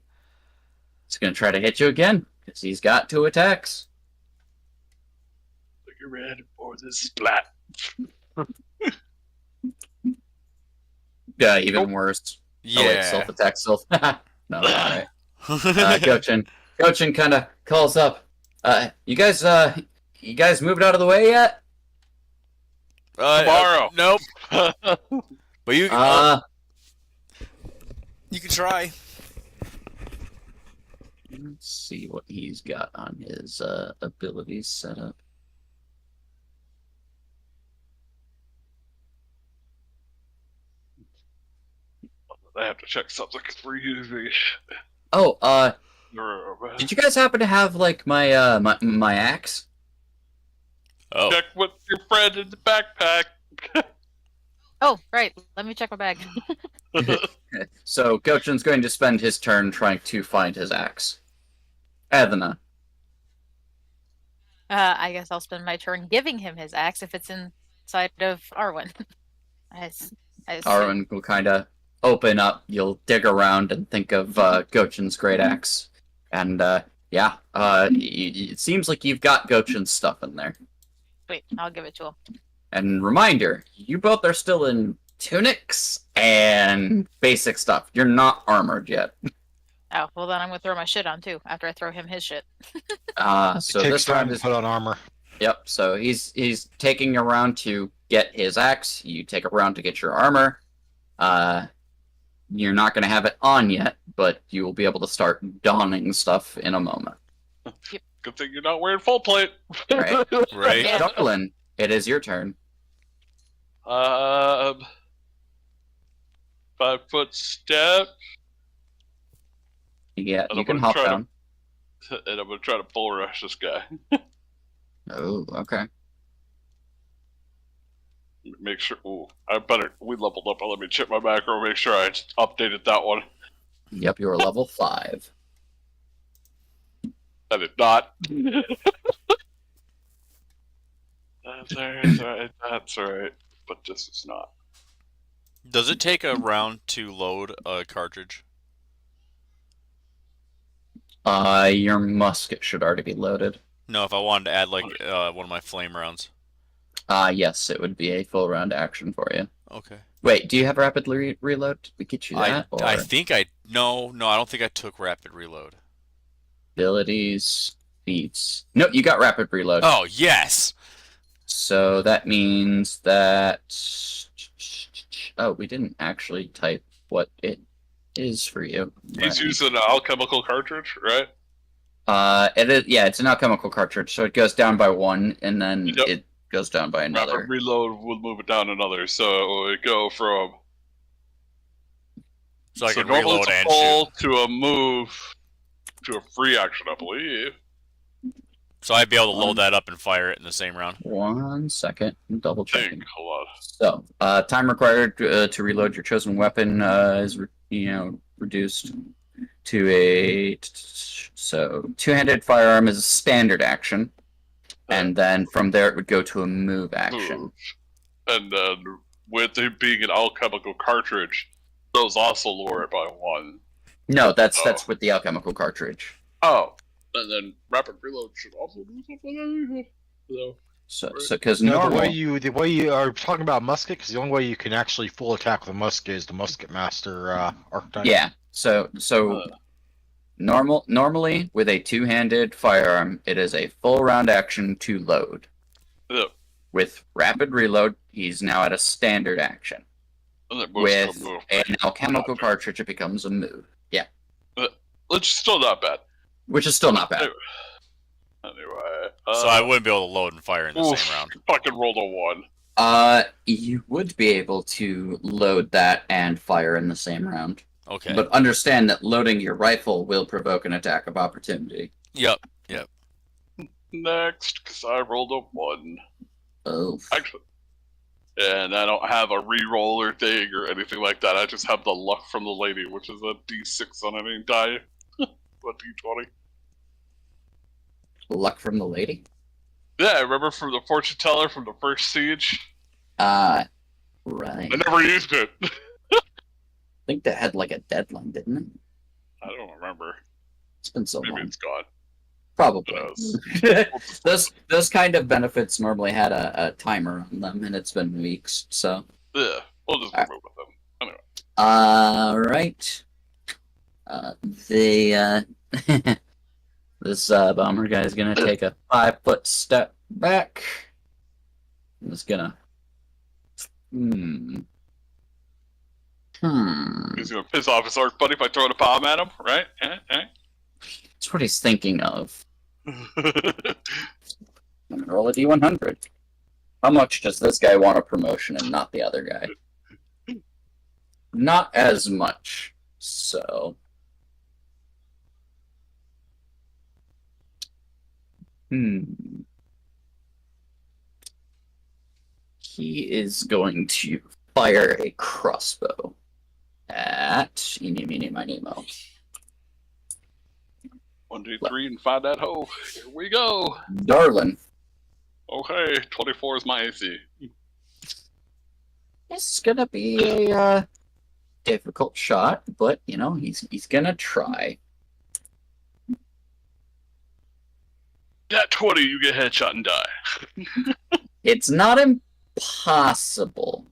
He's going to try to hit you again because he's got 2 attacks. Think you're ready for this splat. Yeah, even worse. Oh, wait, Yeah. self-attack, no, all right. Gochin kind of calls up. You guys moved out of the way yet? Tomorrow. Nope. But you can try. Let's see what he's got on his abilities set up. I have to check something because we're using. Oh, did you guys happen to have like my my axe? Oh. Check with your friend in the backpack. Oh, right. Let me check my bag. So Gochin's going to spend his turn trying to find his axe. Adana. I guess I'll spend my turn giving him his axe if it's inside of Arwen. I assume. Arwen will kind of open up. You'll dig around and think of Gochin's great axe. And yeah, it seems like you've got Gochin's stuff in there. Wait, I'll give it to him. And reminder, you both are still in tunics and basic stuff. You're not armored yet. Oh, well then I'm gonna throw my shit on too after I throw him his shit. So it takes this time round to is put on armor. Yep. So he's taking a round to get his axe. You take a round to get your armor. You're not going to have it on yet, but you will be able to start donning stuff in a moment. Good thing you're not wearing full plate. Right. Right? Yeah. Darlin, it is your turn. 5-foot step, Yeah, And you I'm can gonna hop try to- down. and I'm gonna try to bull rush this guy. Oh, okay. Make sure. Ooh, I better. We leveled up. Let me check my macro. Make sure I updated that one. Yep, you are level 5. I did not. That's alright. That's alright. But this is not. Does it take a round to load a cartridge? Your musket should already be loaded. No, if I wanted to add like one of my flame rounds. Yes, it would be a full round action for you. Okay. Wait, do you have rapid reload? Did we get you that? I or think I no, I don't think I took rapid reload. abilities, feats. No, you got rapid reload. Oh yes. So that means that. Oh, we didn't actually type what it is for you. He's Right. using an alchemical cartridge, right? It is. Yeah, it's an alchemical cartridge, so it goes down by 1, and then Yep. it goes down by another. Rapid reload will move it down another, so it would go from So I can normally reload it's a and pull shoot. to a move to a free action, I believe. So I'd be able to load that up and fire it in the same round. 1 second, double checking. Think, hold on. So, time required to reload your chosen weapon is reduced to a two-handed firearm is a standard action, and then from there it would go to a move action. Move. And then with it being an alchemical cartridge, those also lower it by 1. No, that's with the alchemical cartridge. Oh, and then rapid reload should also do something. So, So because No, normal, the way you are talking about musket, because the only way you can actually full attack with a musket is the musket master archetype. yeah. So normally with a two-handed firearm, it is a full round action to load. yeah, With rapid reload, he's now at a standard action. and then moves With to a move. an alchemical cartridge, it becomes a move. Yeah, Which is still not bad. which is still not bad. Anyway. So I wouldn't be able to load and fire in the oof, same round. Fucking rolled a 1. You would be able to load that and fire in the same round. Okay. But understand that loading your rifle will provoke an attack of opportunity. Yep. Next, because I rolled a 1. Oh, Actually. And I don't have a re-roller thing or anything like that. I just have the luck from the lady, which is a d6 on any die. A d20. luck from the lady. Yeah, I remember from the fortune teller from the first siege. Right. I never used it. I think that had like a deadline, didn't it? I don't remember. It's been so Maybe long. it's gone. Probably. Yes. those kind of benefits normally had a timer on them, and it's been weeks. So, Yeah, we'll just Alright. move with them. Anyway. right. This bomber guy is gonna take a 5-foot step back. I'm just gonna. He's gonna piss off his arch buddy by throwing a bomb at him, right? That's what he's thinking of. I'm gonna roll a d100. How much does this guy want a promotion and not the other guy? Not as much. So. He is going to fire a crossbow at Eeny, Meeny, Miny, Mo. 1, 2, 3, and find that hoe. Here we go. Darlin. Okay, 24 is my AC. It's gonna be a difficult shot, but he's gonna try. That 20, you get headshot and die. It's not impossible.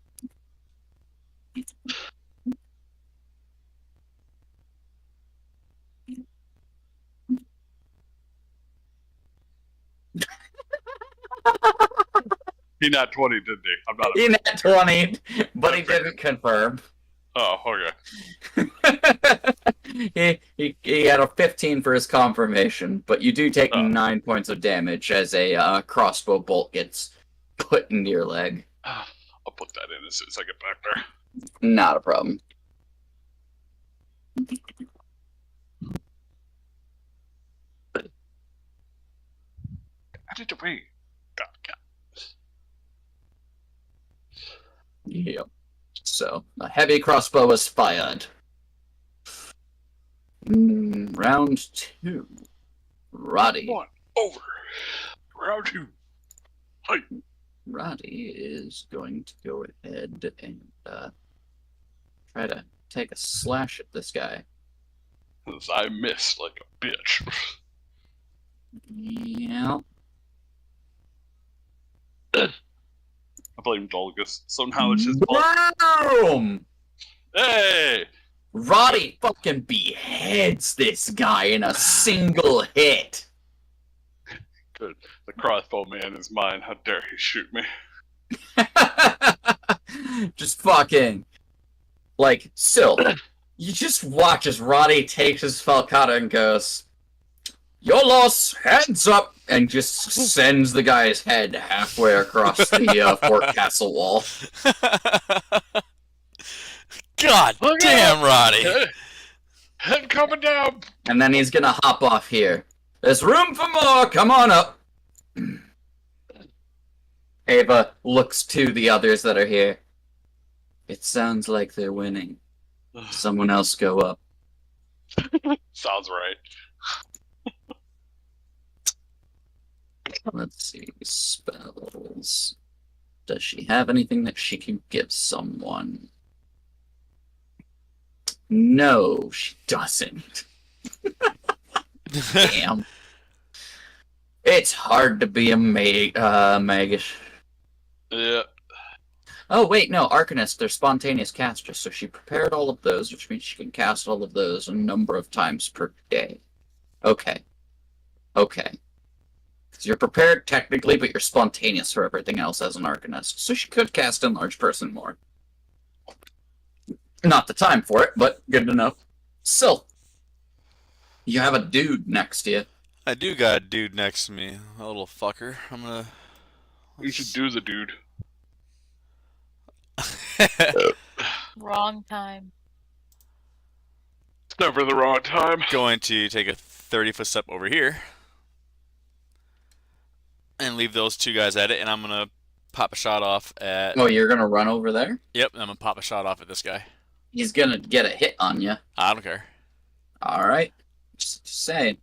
He not 20, didn't he? I'm not. He nat 20, but he didn't confirm. Oh, okay. He had a 15 for his confirmation, but you do take Oh. 9 points of damage as a crossbow bolt gets put into your leg. I'll put that in as soon as I get back there. Not a problem. I need to wait. God. Yep. So, a heavy crossbow was fired. Round 2. Roddy. One over. Round 2. Roddy is going to go ahead and try to take a slash at this guy. As I miss like a bitch. Yeah. I blame Dolgus. Somehow it's his fault. Boom! Hey! Roddy fucking beheads this guy in a single hit. Good. The crossbow man is mine. How dare he shoot me? Just fucking like Sylph. You just watch as Roddy takes his falcata and goes, "Your loss, hands up," and just sends the guy's head halfway across the Fort Castle wall. God Look damn, Roddy. Head coming down! And then he's gonna hop off here. There's room for more. Come on up. Ava looks to the others that are here. It sounds like they're winning. Someone else go up. Sounds right. Let's see. Spells. Does she have anything that she can give someone? No, she doesn't. Damn. It's hard to be a magish. Yeah. Oh, wait, no, Arcanist, they're spontaneous casters, so she prepared all of those, which means she can cast all of those a number of times per day. Okay. Okay. So you're prepared technically, but you're spontaneous for everything else as an Arcanist, so she could cast Enlarge Person more. Not the time for it, but good enough. Sylph, you have a dude next to you. I do got a dude next to me, a little fucker. I'm gonna. You should do the dude. Wrong time. It's never the wrong time. Going to take a 30-foot step over here and leave those two guys at it, and I'm gonna pop a shot off at. Oh, you're gonna run over there? Yep, I'm gonna pop a shot off at this guy. He's gonna get a hit on you. I don't care. Alright. Just saying.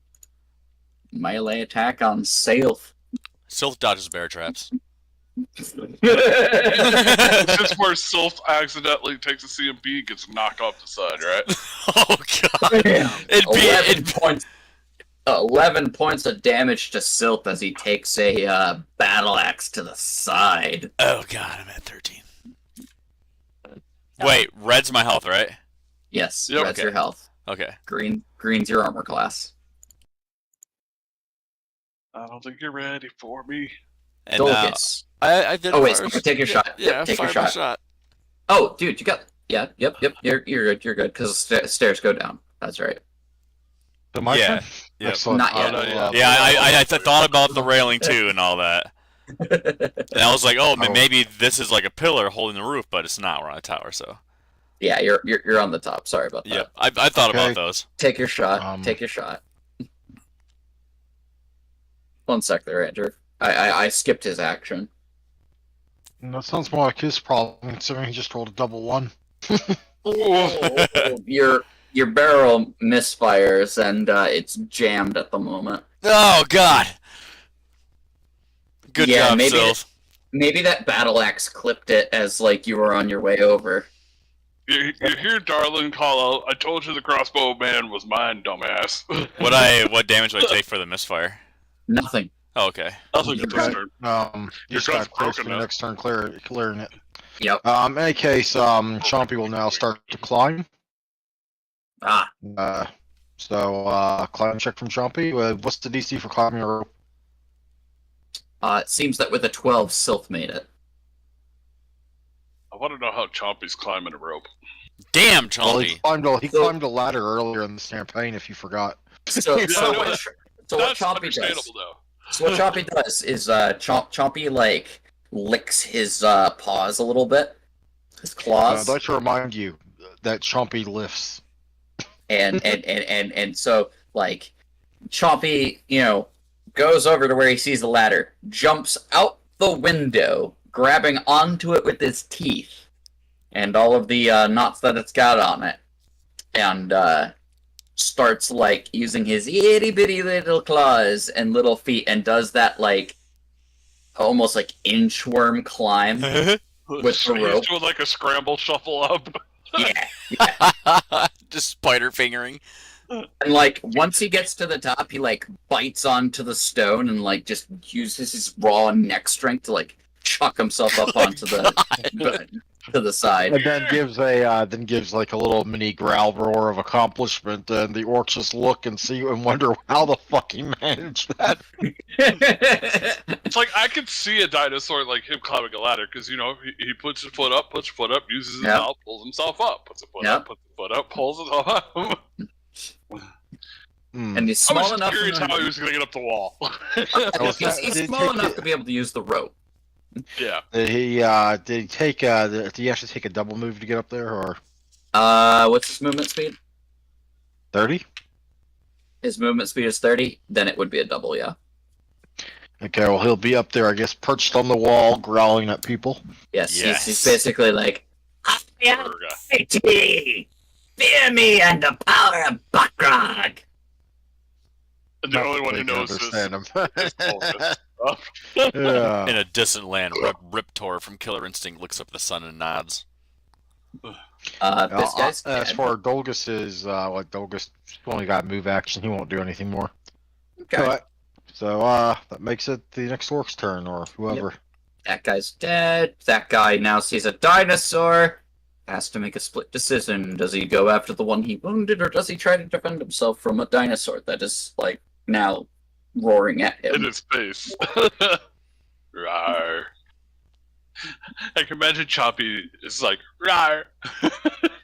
Melee attack on Sylph. Sylph dodges bear traps. It's just where Sylph accidentally takes a CMB and gets knocked off the side, right? Oh god. It'd be 11 points of damage to Sylph as he takes a battle axe to the side. Oh god, I'm at 13. Wait, red's my health, right? Yes, Yep. red's Okay. your health. Okay. Green's your armor class. I don't think you're ready for me. And now Dolgus. I did. Oh, wait, first. take your shot. Yeah, Take your fire my shot. Oh, dude, you got. Yeah, yep. You're good. You're good because stairs go down. That's right. So my Yeah, turn? yep. Excellent. Not yet. Yeah, I thought about the railing too and all that. And I was like, oh, maybe this is like a pillar holding the roof, but it's not. We're on a tower, so. Yeah, you're on the top. Sorry about that. Yep, I thought Okay. about those. Take your shot. Take your shot. 1 sec there, Andrew. I skipped his action. That sounds more like his problem, considering he just rolled a double 1. Your barrel misfires and it's jammed at the moment. Oh god. Good Yeah, job, maybe Sylph. Maybe that battle axe clipped it as like you were on your way over. You hear Darlin call out, I told you the crossbow man was mine, dumbass. What damage would I take for the misfire? Nothing. Oh, okay. Nothing at this turn. You Your just got gun's close to broken the now. next turn clearing it. Yep. In any case, Chompy will now start to climb. Ah, So climb check from Chompy. What's the DC for climbing a rope? It seems that with a 12, Sylph made it. I want to know how Chompy's climbing a rope. Damn, Well, Chompy. he climbed a ladder earlier in this campaign, if you forgot. So, Yeah, so, no, what, so what That's Chompy understandable, does? though. So what Chompy does is Chompy like licks his paws a little bit, his I'd claws, like to remind you that Chompy lifts. and so like Chompy, goes over to where he sees the ladder, jumps out the window, grabbing onto it with his teeth and all of the knots that it's got on it, and starts like using his itty bitty little claws and little feet, and does that like almost like inchworm climb. With the rope. He's doing like a scramble shuffle up. Yeah. Just spider fingering. And like once he gets to the top, he like bites onto the stone and like just uses his raw neck strength to like chuck himself up onto the side. And then gives like a little mini growl roar of accomplishment, and the orcs just look and see and wonder how the fuck he managed that. It's like I could see a dinosaur like him climbing a ladder because he puts his foot up, uses his Yep. mouth, pulls himself up, puts a foot Yep. up, puts a foot up, pulls himself up. And he's I small was just enough. curious how he was going to get up the wall. He's small enough to be able to use the rope. Yeah. Did he did he actually take a double move to get up there, or What's his movement speed? 30? His movement speed is 30. Then it would be a double, yeah. Okay, well he'll be up there, I guess, perched on the wall, growling at people. Yes, Yes. He's basically like, I am Urga. mighty! Fear me and the power of Buckrog! And the only one who They can knows this understand him. is Vulgus. Yeah. In a distant land, Riptor from Killer Instinct looks up at the sun and nods. This guy's As dead. for Dolgus's, Dolgus only got move action. He won't do anything more. Okay. Alright. So that makes it the next orc's turn, or whoever. That guy's dead. That guy now sees a dinosaur. Has to make a split decision. Does he go after the one he wounded, or does he try to defend himself from a dinosaur that is, like, now roaring at In him? his face. Rawr. I can imagine Chompy is like, rawr.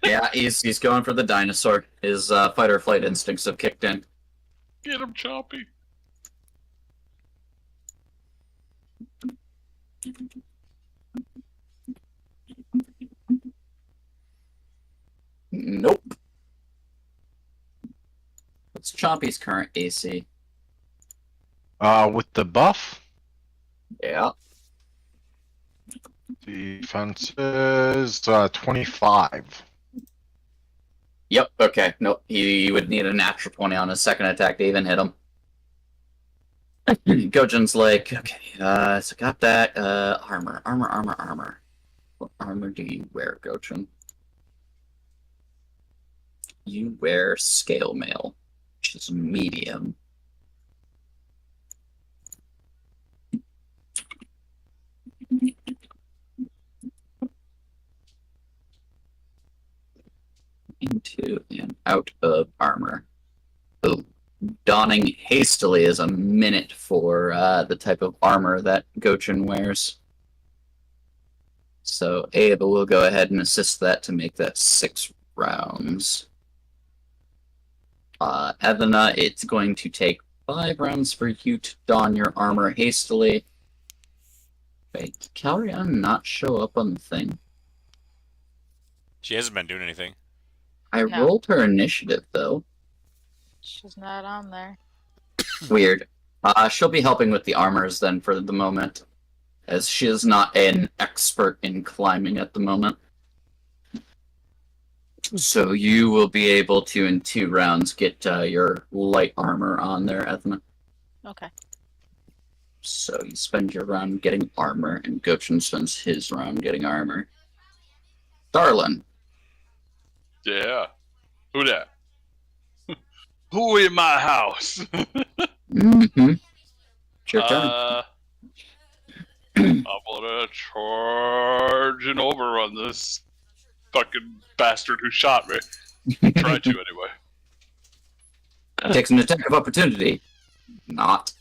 Yeah, he's going for the dinosaur. His fight or flight instincts have kicked in. Get him, Chompy. Nope. What's Chompy's current AC? With the buff, Yeah. defense is 25. Yep, okay. Nope. He would need a natural 20 on his second attack to even hit him. Gojin's like, okay, so got that. Armor. What armor do you wear, Gojin? You wear scale mail, which is medium. Into and out of armor. Oh, donning hastily is a minute for the type of armor that Gochin wears. So Ava will go ahead and assist that to make that 6 rounds. Evana, it's going to take 5 rounds for you to don your armor hastily. Wait, did Calrion not show up on the thing? She hasn't been doing anything. I No. rolled her initiative, though. She's not on there. Weird. She'll be helping with the armors then for the moment, as she is not an expert in climbing at the moment. So you will be able to, in 2 rounds, get your light armor on there, Ethna. Okay. So you spend your round getting armor, and Gochin spends his round getting armor. Darlin. Yeah. Who that? Who in my house? Mm-hmm. It's your turn. I'm gonna charge and overrun this fucking bastard who shot me. Try to anyway. Takes an attack of opportunity. Not.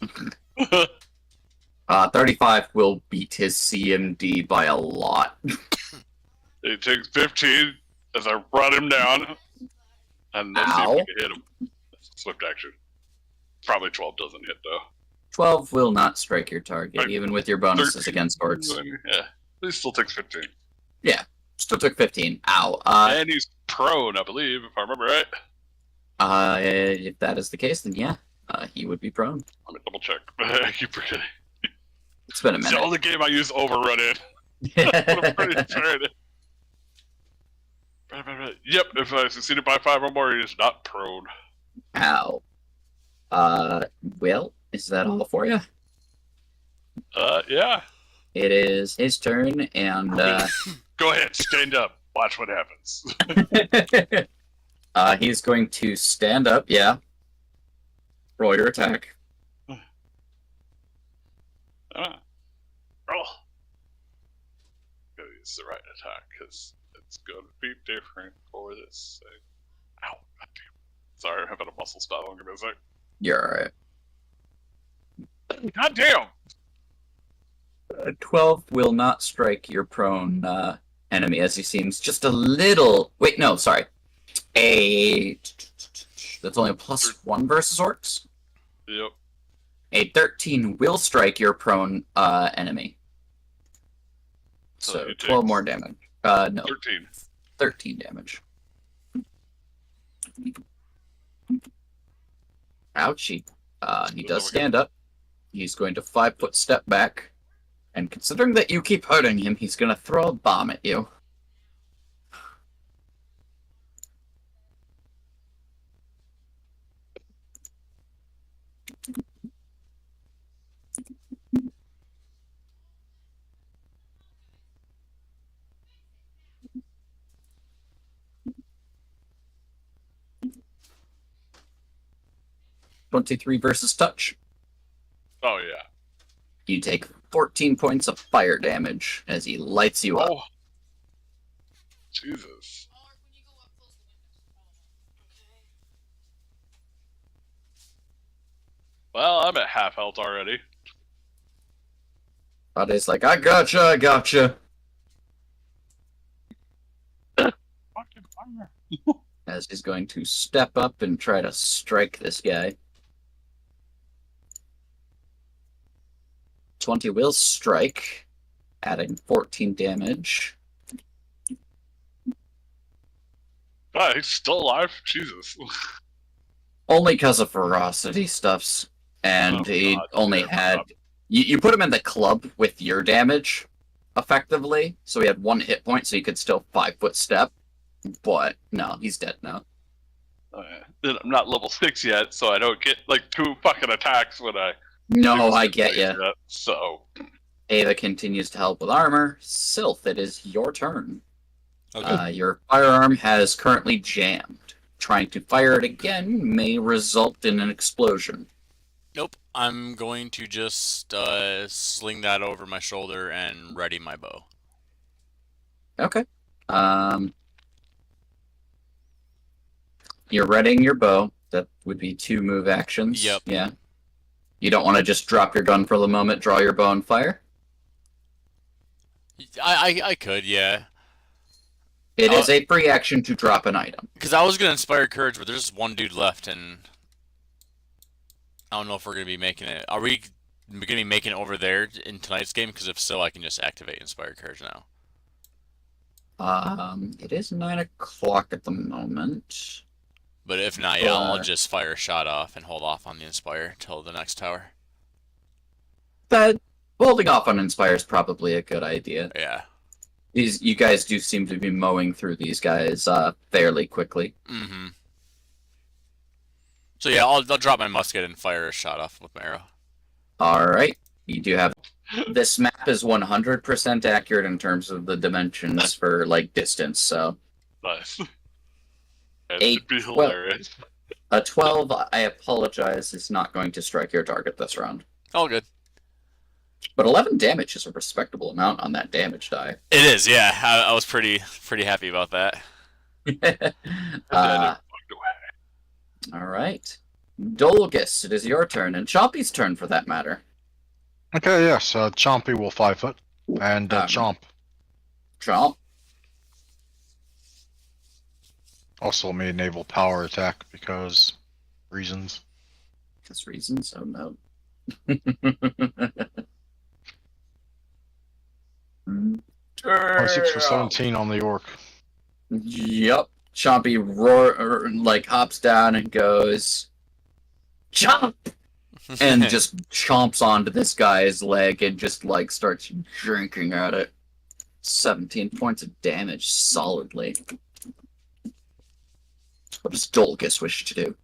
35 will beat his CMD by a lot. It takes 15 as I run him down, and let's see if Ow. we can hit him. Swift action. Probably 12 doesn't hit though. 12 will not strike your target, Right. even with your bonuses 13. against orcs. Yeah, he still takes 15. Still took 15. Ow. And he's prone, I believe, if I remember right. If that is the case, then yeah, he would be prone. Let me double check. I keep forgetting. It's been a It's the minute. only game I use overrun in. I'm pretty sure it is. Yep, if I succeeded by 5 or more, he is not prone. Ow. Well, is that all for you? Yeah. It is his turn, and Go ahead, stand up. Watch what happens. he's going to stand up. Yeah. Roll your attack. Roll. Gotta use the right attack, because it's gonna be different for this thing. Ow. Goddamn. Sorry, I'm having a muscle spasm. Give me a sec. You're alright. Goddamn! 12 will not strike your prone enemy, as he seems just a little. Wait, no, sorry. That's only a +1 versus orcs. Yep. A 13 will strike your prone enemy. So So he 12 takes- more damage. No, 13. 13 damage. Ouchie. He does stand up. He's going to 5-foot step back. And considering that you keep hurting him, he's going to throw a bomb at you. .23 versus touch. Oh, yeah. You take 14 points of fire damage as he lights you up. Oh. Jesus. Well, I'm at half health already. But it's like, I gotcha. Fucking fire. As he's going to step up and try to strike this guy. 20 will strike, adding 14 damage. Ah, he's still alive? Jesus. Only because of ferocity stuffs. And Oh, he God, only yeah, had. You put him in the club with your damage, effectively. So he had 1 hit point, so he could still 5-foot step. But no, he's dead now. Oh, yeah. I'm not level 6 yet, so I don't get like 2 fucking attacks when I. No, do I certain get things you. yet, So. Ava continues to help with armor. Sylph, it is your turn. Okay. Your firearm has currently jammed. Trying to fire it again may result in an explosion. Nope. I'm going to just sling that over my shoulder and ready my bow. Okay. You're readying your bow. That would be 2 move actions. Yep. Yeah. You don't want to just drop your gun for the moment, draw your bow and fire? I could, yeah. It is a free action to drop an item. Because I was going to inspire courage, but there's just 1 dude left, and I don't know if we're going to be making it. Are we going to be making it over there in tonight's game? Because if so, I can just activate inspire courage now. It is 9 o'clock at the moment. But if not, yeah, I'll Sure. just fire a shot off and hold off on the inspire till the next tower. But holding off on Inspire is probably a good idea. Yeah. You guys do seem to be mowing through these guys fairly quickly. Mm-hmm. So yeah, I'll drop my musket and fire a shot off with my arrow. All right, you do have. This map is 100% accurate in terms of the dimensions for like distance. So Nice. It 8, should be 12. hilarious. a 12, I apologize, is not going to strike your target this round. All good. But 11 damage is a respectable amount on that damage die. It is, yeah. I was pretty happy about that. All right, Dolgus, it is your turn, and Choppy's turn for that matter. Okay, yes, Chompy will 5-foot. And Chomp. Chomp. Also made naval power attack because reasons. Because reasons? Oh no. 26 for 17 on the orc. Yep. Chompy hops down and goes, Chomp! And just chomps onto this guy's leg and just starts drinking at it. 17 points of damage solidly. What does Dolgus wish to do?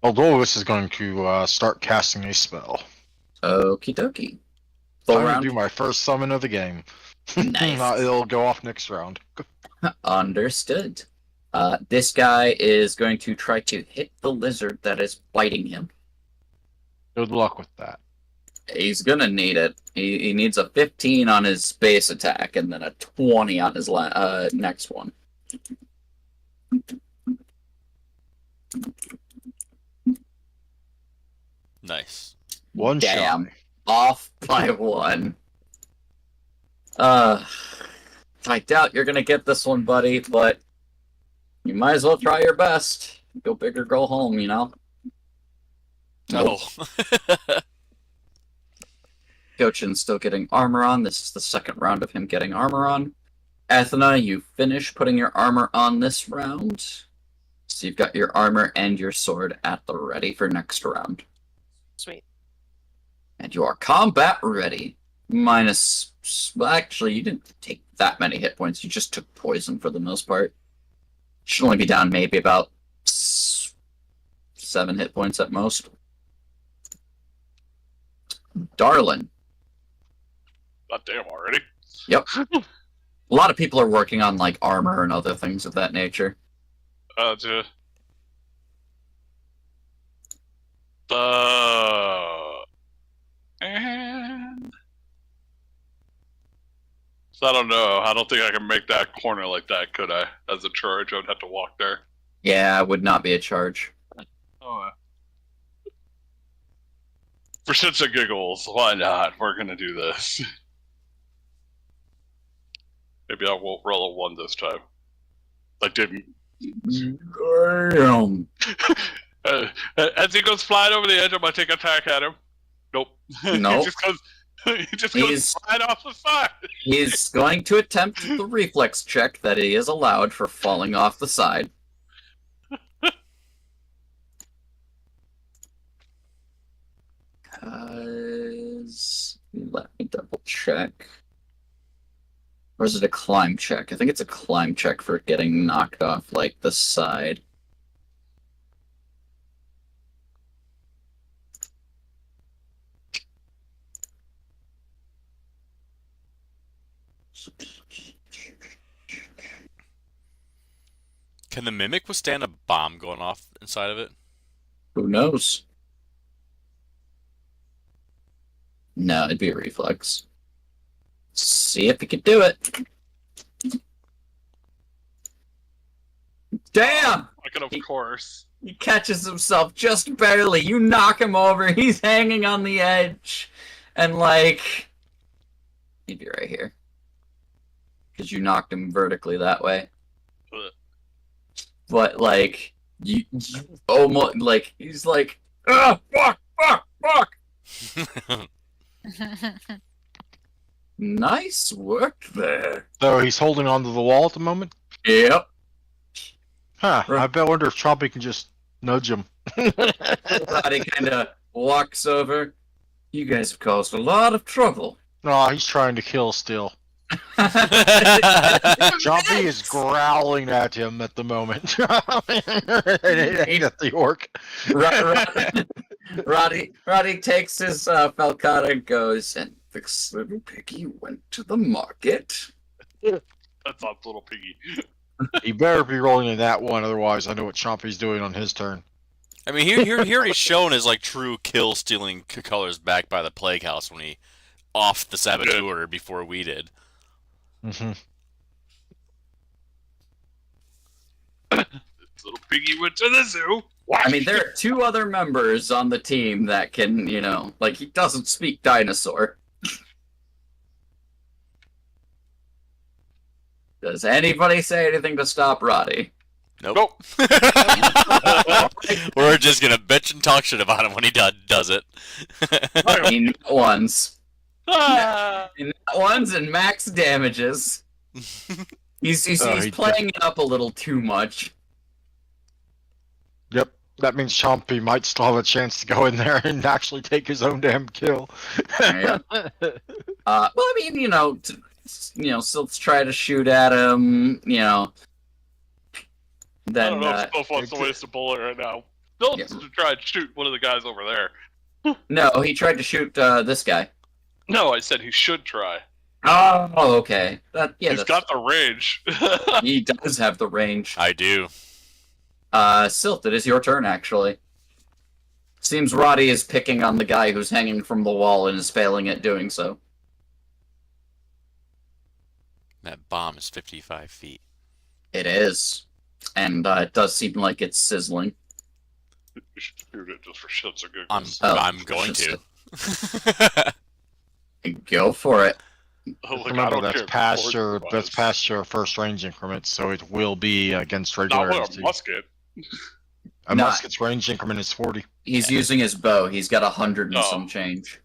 Well, Dolvis is going to start casting a spell. Okie dokie. Full I'm going round. to do my first summon of the game. Nice. It'll go off next round. Understood. This guy is going to try to hit the lizard that is biting him. Good luck with that. He's gonna need it. He needs a 15 on his base attack and then a 20 on his next one. Nice. One Damn. shot. Off by 1. I doubt you're gonna get this one, buddy, but you might as well try your best. Go big or go home, you know? No. Gochin's still getting armor on. This is the second round of him getting armor on. Athena, you finish putting your armor on this round. So you've got your armor and your sword at the ready for next round. Sweet. And you are combat ready. Minus... Well, actually, you didn't take that many hit points. You just took poison for the most part. Should only be down maybe about 7 hit points at most. Darlin. God damn already. Yep. A lot of people are working on armor and other things of that nature. And so I don't know. I don't think I can make that corner like that, could I? As a charge, I would have to walk there. Yeah, it would not be a charge. Oh. For shits and giggles, why not? We're gonna do this. Maybe I won't roll a 1 this time. I didn't. Damn. As he goes flying over the edge, I'm gonna take an attack at him. Nope. Nope. he just goes He's- flying off the side. He's going to attempt the reflex check that he is allowed for falling off the side. Let me double check. Or is it a climb check? I think it's a climb check for getting knocked off the side. Can the mimic withstand a bomb going off inside of it? Who knows? No, it'd be a reflex. See if he could do it. Damn! Fucking of course. He catches himself just barely. You knock him over. He's hanging on the edge. And he'd be right here. Because you knocked him vertically that way. But you almost he's ah, fuck. Nice work there. So he's holding onto the wall at the moment? Yep. Huh, I wonder if Chompy can just nudge him. Roddy kind of walks over. You guys have caused a lot of trouble. No, he's trying to kill still. Chompy is growling at him at the moment. Ain't at the orc. Roddy takes his falcata and goes, and this little piggy went to the market. That's not little piggy. He better be rolling in that one, otherwise I know what Chompy's doing on his turn. I mean, he already shown his true kill stealing colors back by the Plague House when he offed the Saboteur before we did. Mm-hmm. Little piggy went to the zoo. I mean, there are 2 other members on the team that can, like, he doesn't speak dinosaur. Does anybody say anything to stop Roddy? Nope. We're just gonna bitch and talk shit about him when he does it. In ones. Ah! In ones and max damages. He's he playing it up a little too much. Yep. That means Chompy might still have a chance to go in there and actually take his own damn kill. Yeah. Well, I mean, Silts try to shoot at him, I then don't know if Stilf wants to waste a bullet right now. Stilf Yeah. to try and shoot one of the guys over there. no, he tried to shoot this guy. No, I said he should try. Oh, okay. He's got the range. He does have the range. I do. Silt, it is your turn, actually. Seems Roddy is picking on the guy who's hanging from the wall and is failing at doing so. That bomb is 55 feet. It is. And it does seem like it's sizzling. You should shoot it just for shits and I'm giggles. I'm going to. Go for it. Like, I Remember, don't that's care past if your it's that's past your first range increment, so it will be against not regular with a AC. musket. A Not- musket's range increment is 40. He's using his bow. He's got 100 and Oh. some change.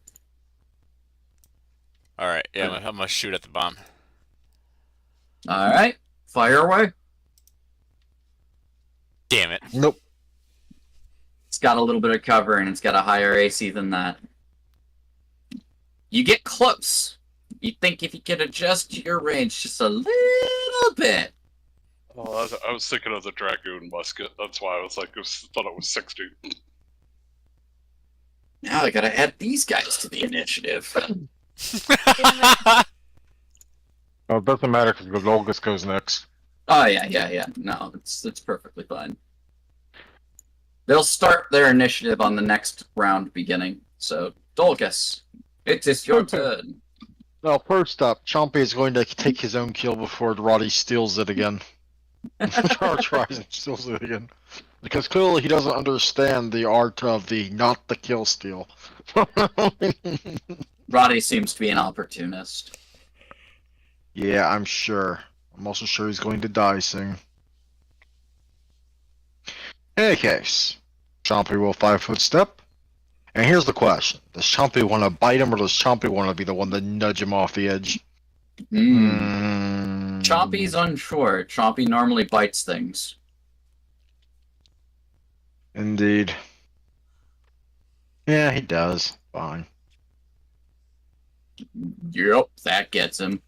All right, yeah, I'm gonna shoot at the bomb. All right. Fire away. Damn it! Nope. It's got a little bit of cover and it's got a higher AC than that. You get close. You think if you could adjust your range just a little bit. Oh, I was thinking of the Dragoon musket. That's why I was like, thought it was 60. Now I gotta add these guys to the initiative. Oh, it doesn't matter because Golgus goes next. Oh yeah. No, it's perfectly fine. They'll start their initiative on the next round beginning. So, Dolgus, it is your turn. Well, first up, Chompy is going to take his own kill before Roddy steals it again. Or tries and steals it again. Because clearly he doesn't understand the art of the not the kill steal. Roddy seems to be an opportunist. Yeah, I'm sure. I'm also sure he's going to die soon. In any case, Chompy will 5-foot step. And here's the question. Does Chompy want to bite him or does Chompy want to be the one to nudge him off the edge? Chompy's unsure. Chompy normally bites things. Indeed. Yeah, he does. Fine. Yep, that gets him.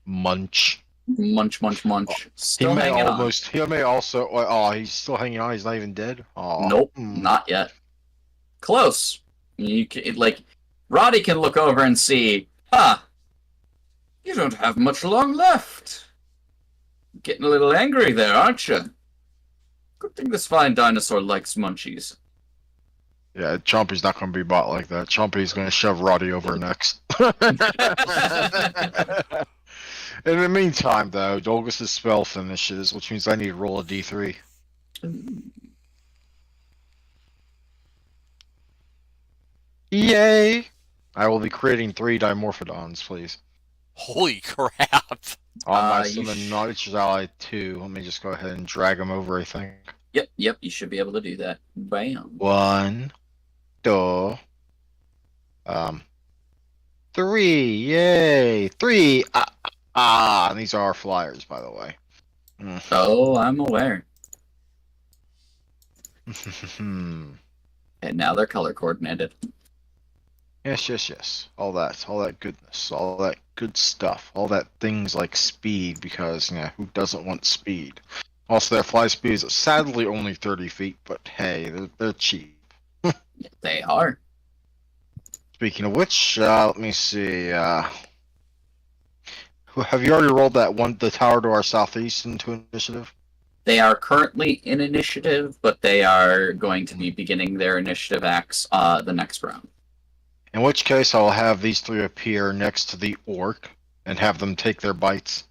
Munch. Munch. He Still may hanging almost. He may also. Oh, he's still hanging on. He's not even dead. Oh. on. Nope, Hmm. not yet. Close. You can, Roddy can look over and see, you don't have much long left. Getting a little angry there, aren't you? Good thing this fine dinosaur likes munchies. Yeah, Chompy's not going to be bought like that. Chompy's going to shove Roddy over next. In the meantime, though, Dolgus' spell finishes, which means I need to roll a d3. Yay! I will be creating 3 Dimorphodons, please. Holy crap! On my You Summon sh- Knowledge Ally 2. Let me just go ahead and drag them over, I think. Yep, you should be able to do that. Bam. 1, 2, 3, yay! 3! And these are flyers, by the way. Oh, I'm aware. Hmm. And now they're color coordinated. Yes. All that goodness, all that good stuff, all that things like speed, because, who doesn't want speed? Also, their fly speed is sadly only 30 feet, but hey, they're cheap. They are. Speaking of which, let me see, have you already rolled the tower to our southeast into initiative? They are currently in initiative, but they are going to be beginning their initiative acts the next round. In which case, I'll have these 3 appear next to the orc, and have them take their bites.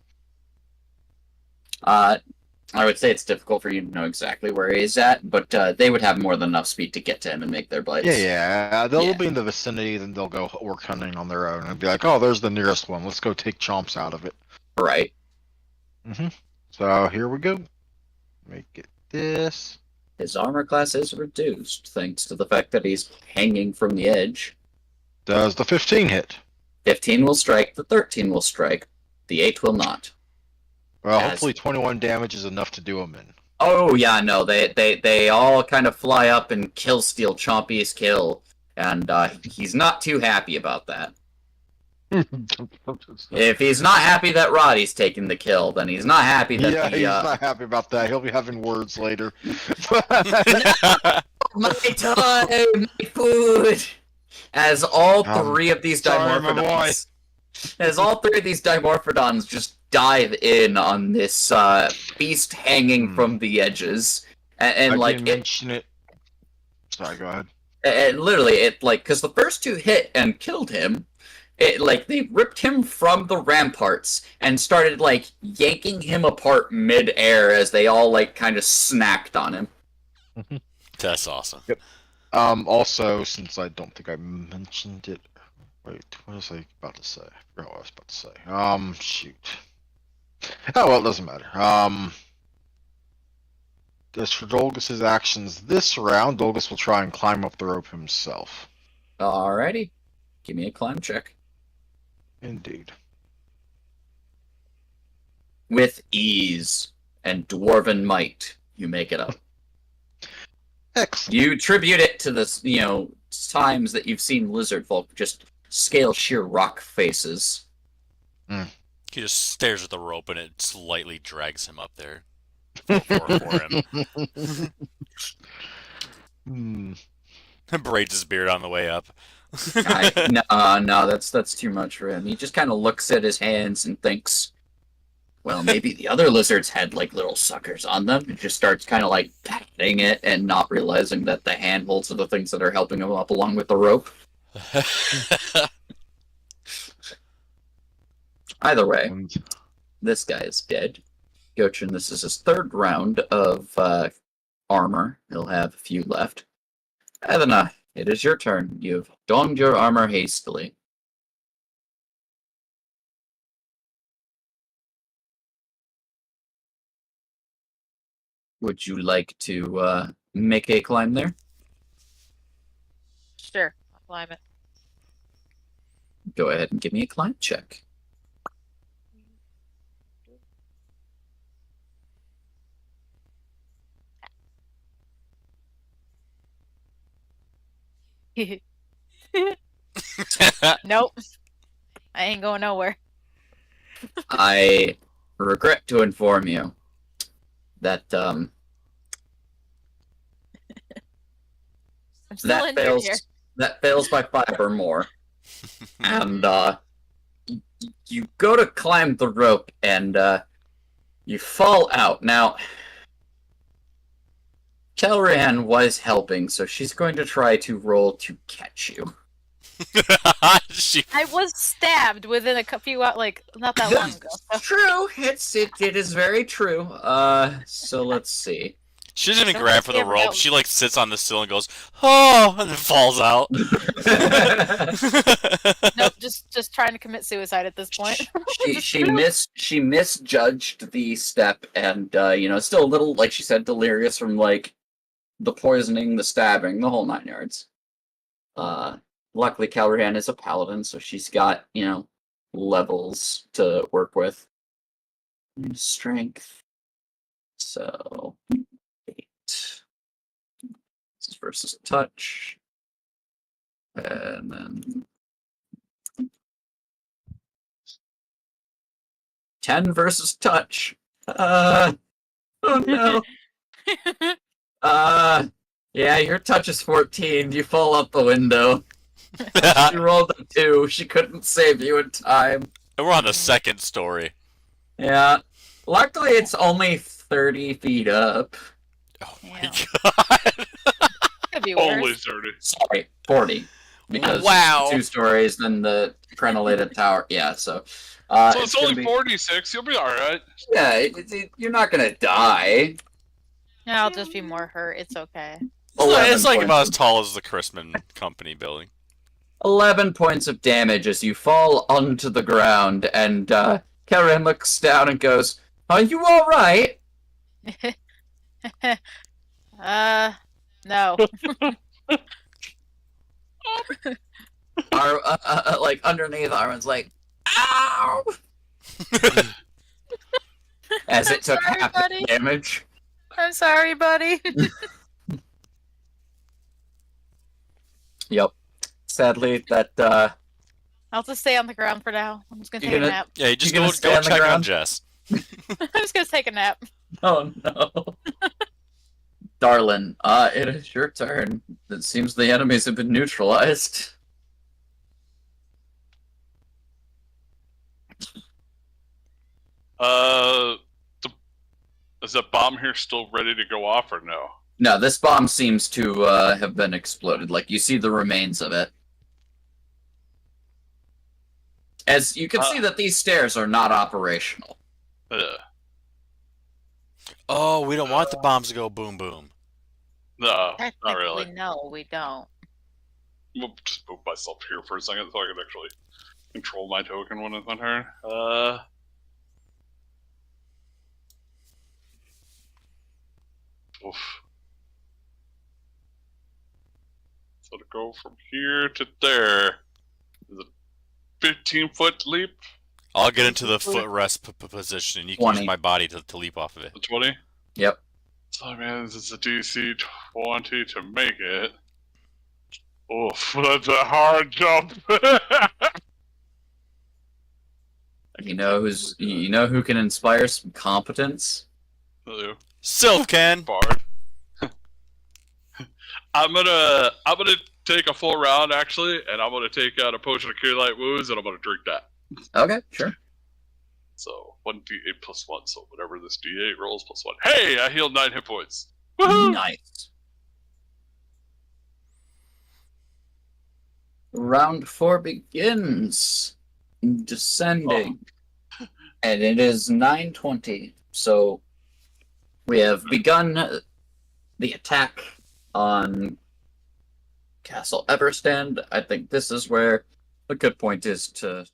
I would say it's difficult for you to know exactly where he's at, but they would have more than enough speed to get to him and make their blades. Yeah, they'll Yeah. be in the vicinity, then they'll go orc hunting on their own and be like, "Oh, there's the nearest one. Let's go take chomps out of it." Right. So here we go. Make it this. His armor class is reduced thanks to the fact that he's hanging from the edge. Does the 15 hit? 15 will strike, the 13 will strike, the 8 will not. Well, Yes. hopefully 21 damage is enough to do him in. Oh yeah, no, they all kind of fly up and steal Chompy's kill, and he's not too happy about that. If he's not happy that Roddy's taking the kill, then he's not happy that Yeah, the, he's not happy about that. He'll be having words later. my time, my food. As all three of these sorry, my boy. Dimorphodons, as all three of these Dimorphodons just dive in on this beast hanging from the edges, and I like didn't it, mention it. Sorry, go ahead. and literally it like because the first two hit and killed him. It like they ripped him from the ramparts and started like yanking him apart mid-air as they all like kind of snacked on him. That's awesome. Also, since I don't think I mentioned it. Wait, what was I about to say? I forgot what I was about to say. Shoot. Oh, well, it doesn't matter. As for Dolgus' actions this round, Dolgus will try and climb up the rope himself. Alrighty, give me a climb check. Indeed. With ease and dwarven might, you make it up. Excellent. You attribute it to the, times that you've seen lizard folk just scale sheer rock faces. He just stares at the rope and it slightly drags him up there. For him. Braids his beard on the way up. No, that's too much for him. He just kind of looks at his hands and thinks, well, maybe the other lizards had like little suckers on them. He just starts kind of like patting it and not realizing that the handholds are the things that are helping him up along with the rope. Either way, this guy is dead. Gochin, this is his third round of armor. He'll have a few left. Edna, it is your turn. You've donned your armor hastily. Would you like to make a climb there? Sure, I'll climb it. Go ahead and give me a climb check. Nope. I ain't going nowhere. I regret to inform you that I'm still that injured fails. here. That fails by 5 or more. And you go to climb the rope and you fall out. Now, Kelran was helping, so she's going to try to roll to catch you. She I was stabbed within a few not that long ago. So. True, it is very true. So let's see. She doesn't even Don't grab for the scare me rope. out. She like sits on the sill and goes, "Oh," and then falls out. Nope, just trying to commit suicide at this point. she misjudged the step, and still a little, like she said, delirious from like the poisoning, the stabbing, the whole 9 yards. Luckily Calrihan is a paladin, so she's got levels to work with. And strength, so 8. This is versus touch, and then 10 versus touch. Oh no. Yeah, your touch is 14. You fall out the window. She rolled a 2. She couldn't save you in time. And we're on the second story. Yeah. Luckily, it's only 30 feet up. Oh my Yeah. god. Could be Only worse. 30. Sorry, 40. Because Wow. 2 stories, then the crenellated tower. Yeah, so So it's only 46. You'll be all right. Yeah, you're not gonna die. Yeah, I'll just be more hurt. It's okay. It's like 11 about as points. tall as the Chrisman Company building. 11 points of damage as you fall onto the ground, and Karen looks down and goes, "Are you all right?" No. Like underneath, Arwen's like, "Ow!" As it took sorry, half buddy. the damage. I'm sorry, buddy. Yep. Sadly, that I'll just stay on the ground for now. I'm just gonna You take a gonna- nap. Yeah, you just You gonna go stay on the check on ground? Jess. I'm just gonna take a nap. Oh no. Darlin, it is your turn. It seems the enemies have been neutralized. Is that bomb here still ready to go off or no? No, this bomb seems to have been exploded. Like, you see the remains of it. As you can see that these stairs are not operational. Oh, we don't want the bombs to go boom boom. No, not Technically, really. no, we don't. I'll just move myself here for a second so I can actually control my token when it's my turn. Oof. So to go from here to there is a 15-foot leap. I'll get into the footrest position, and you can 20. use my body to leap off of it. The 20. Yep. So man, this is a DC 20 to make it. Oof, that's a hard jump. You know who can inspire some competence? Hello. Sylph can. Bard. I'm gonna take a full round actually, and I'm gonna take out a potion of Cure Light Wounds, and I'm gonna drink that. Okay, sure. So 1d8 plus 1, so whatever this d8 rolls plus 1. Hey, I healed 9 hit points. Woohoo! Nice. Round 4 begins. Descending. And it is 9:20. So we have begun the attack on Castle Everstand. I think this is where a good point is to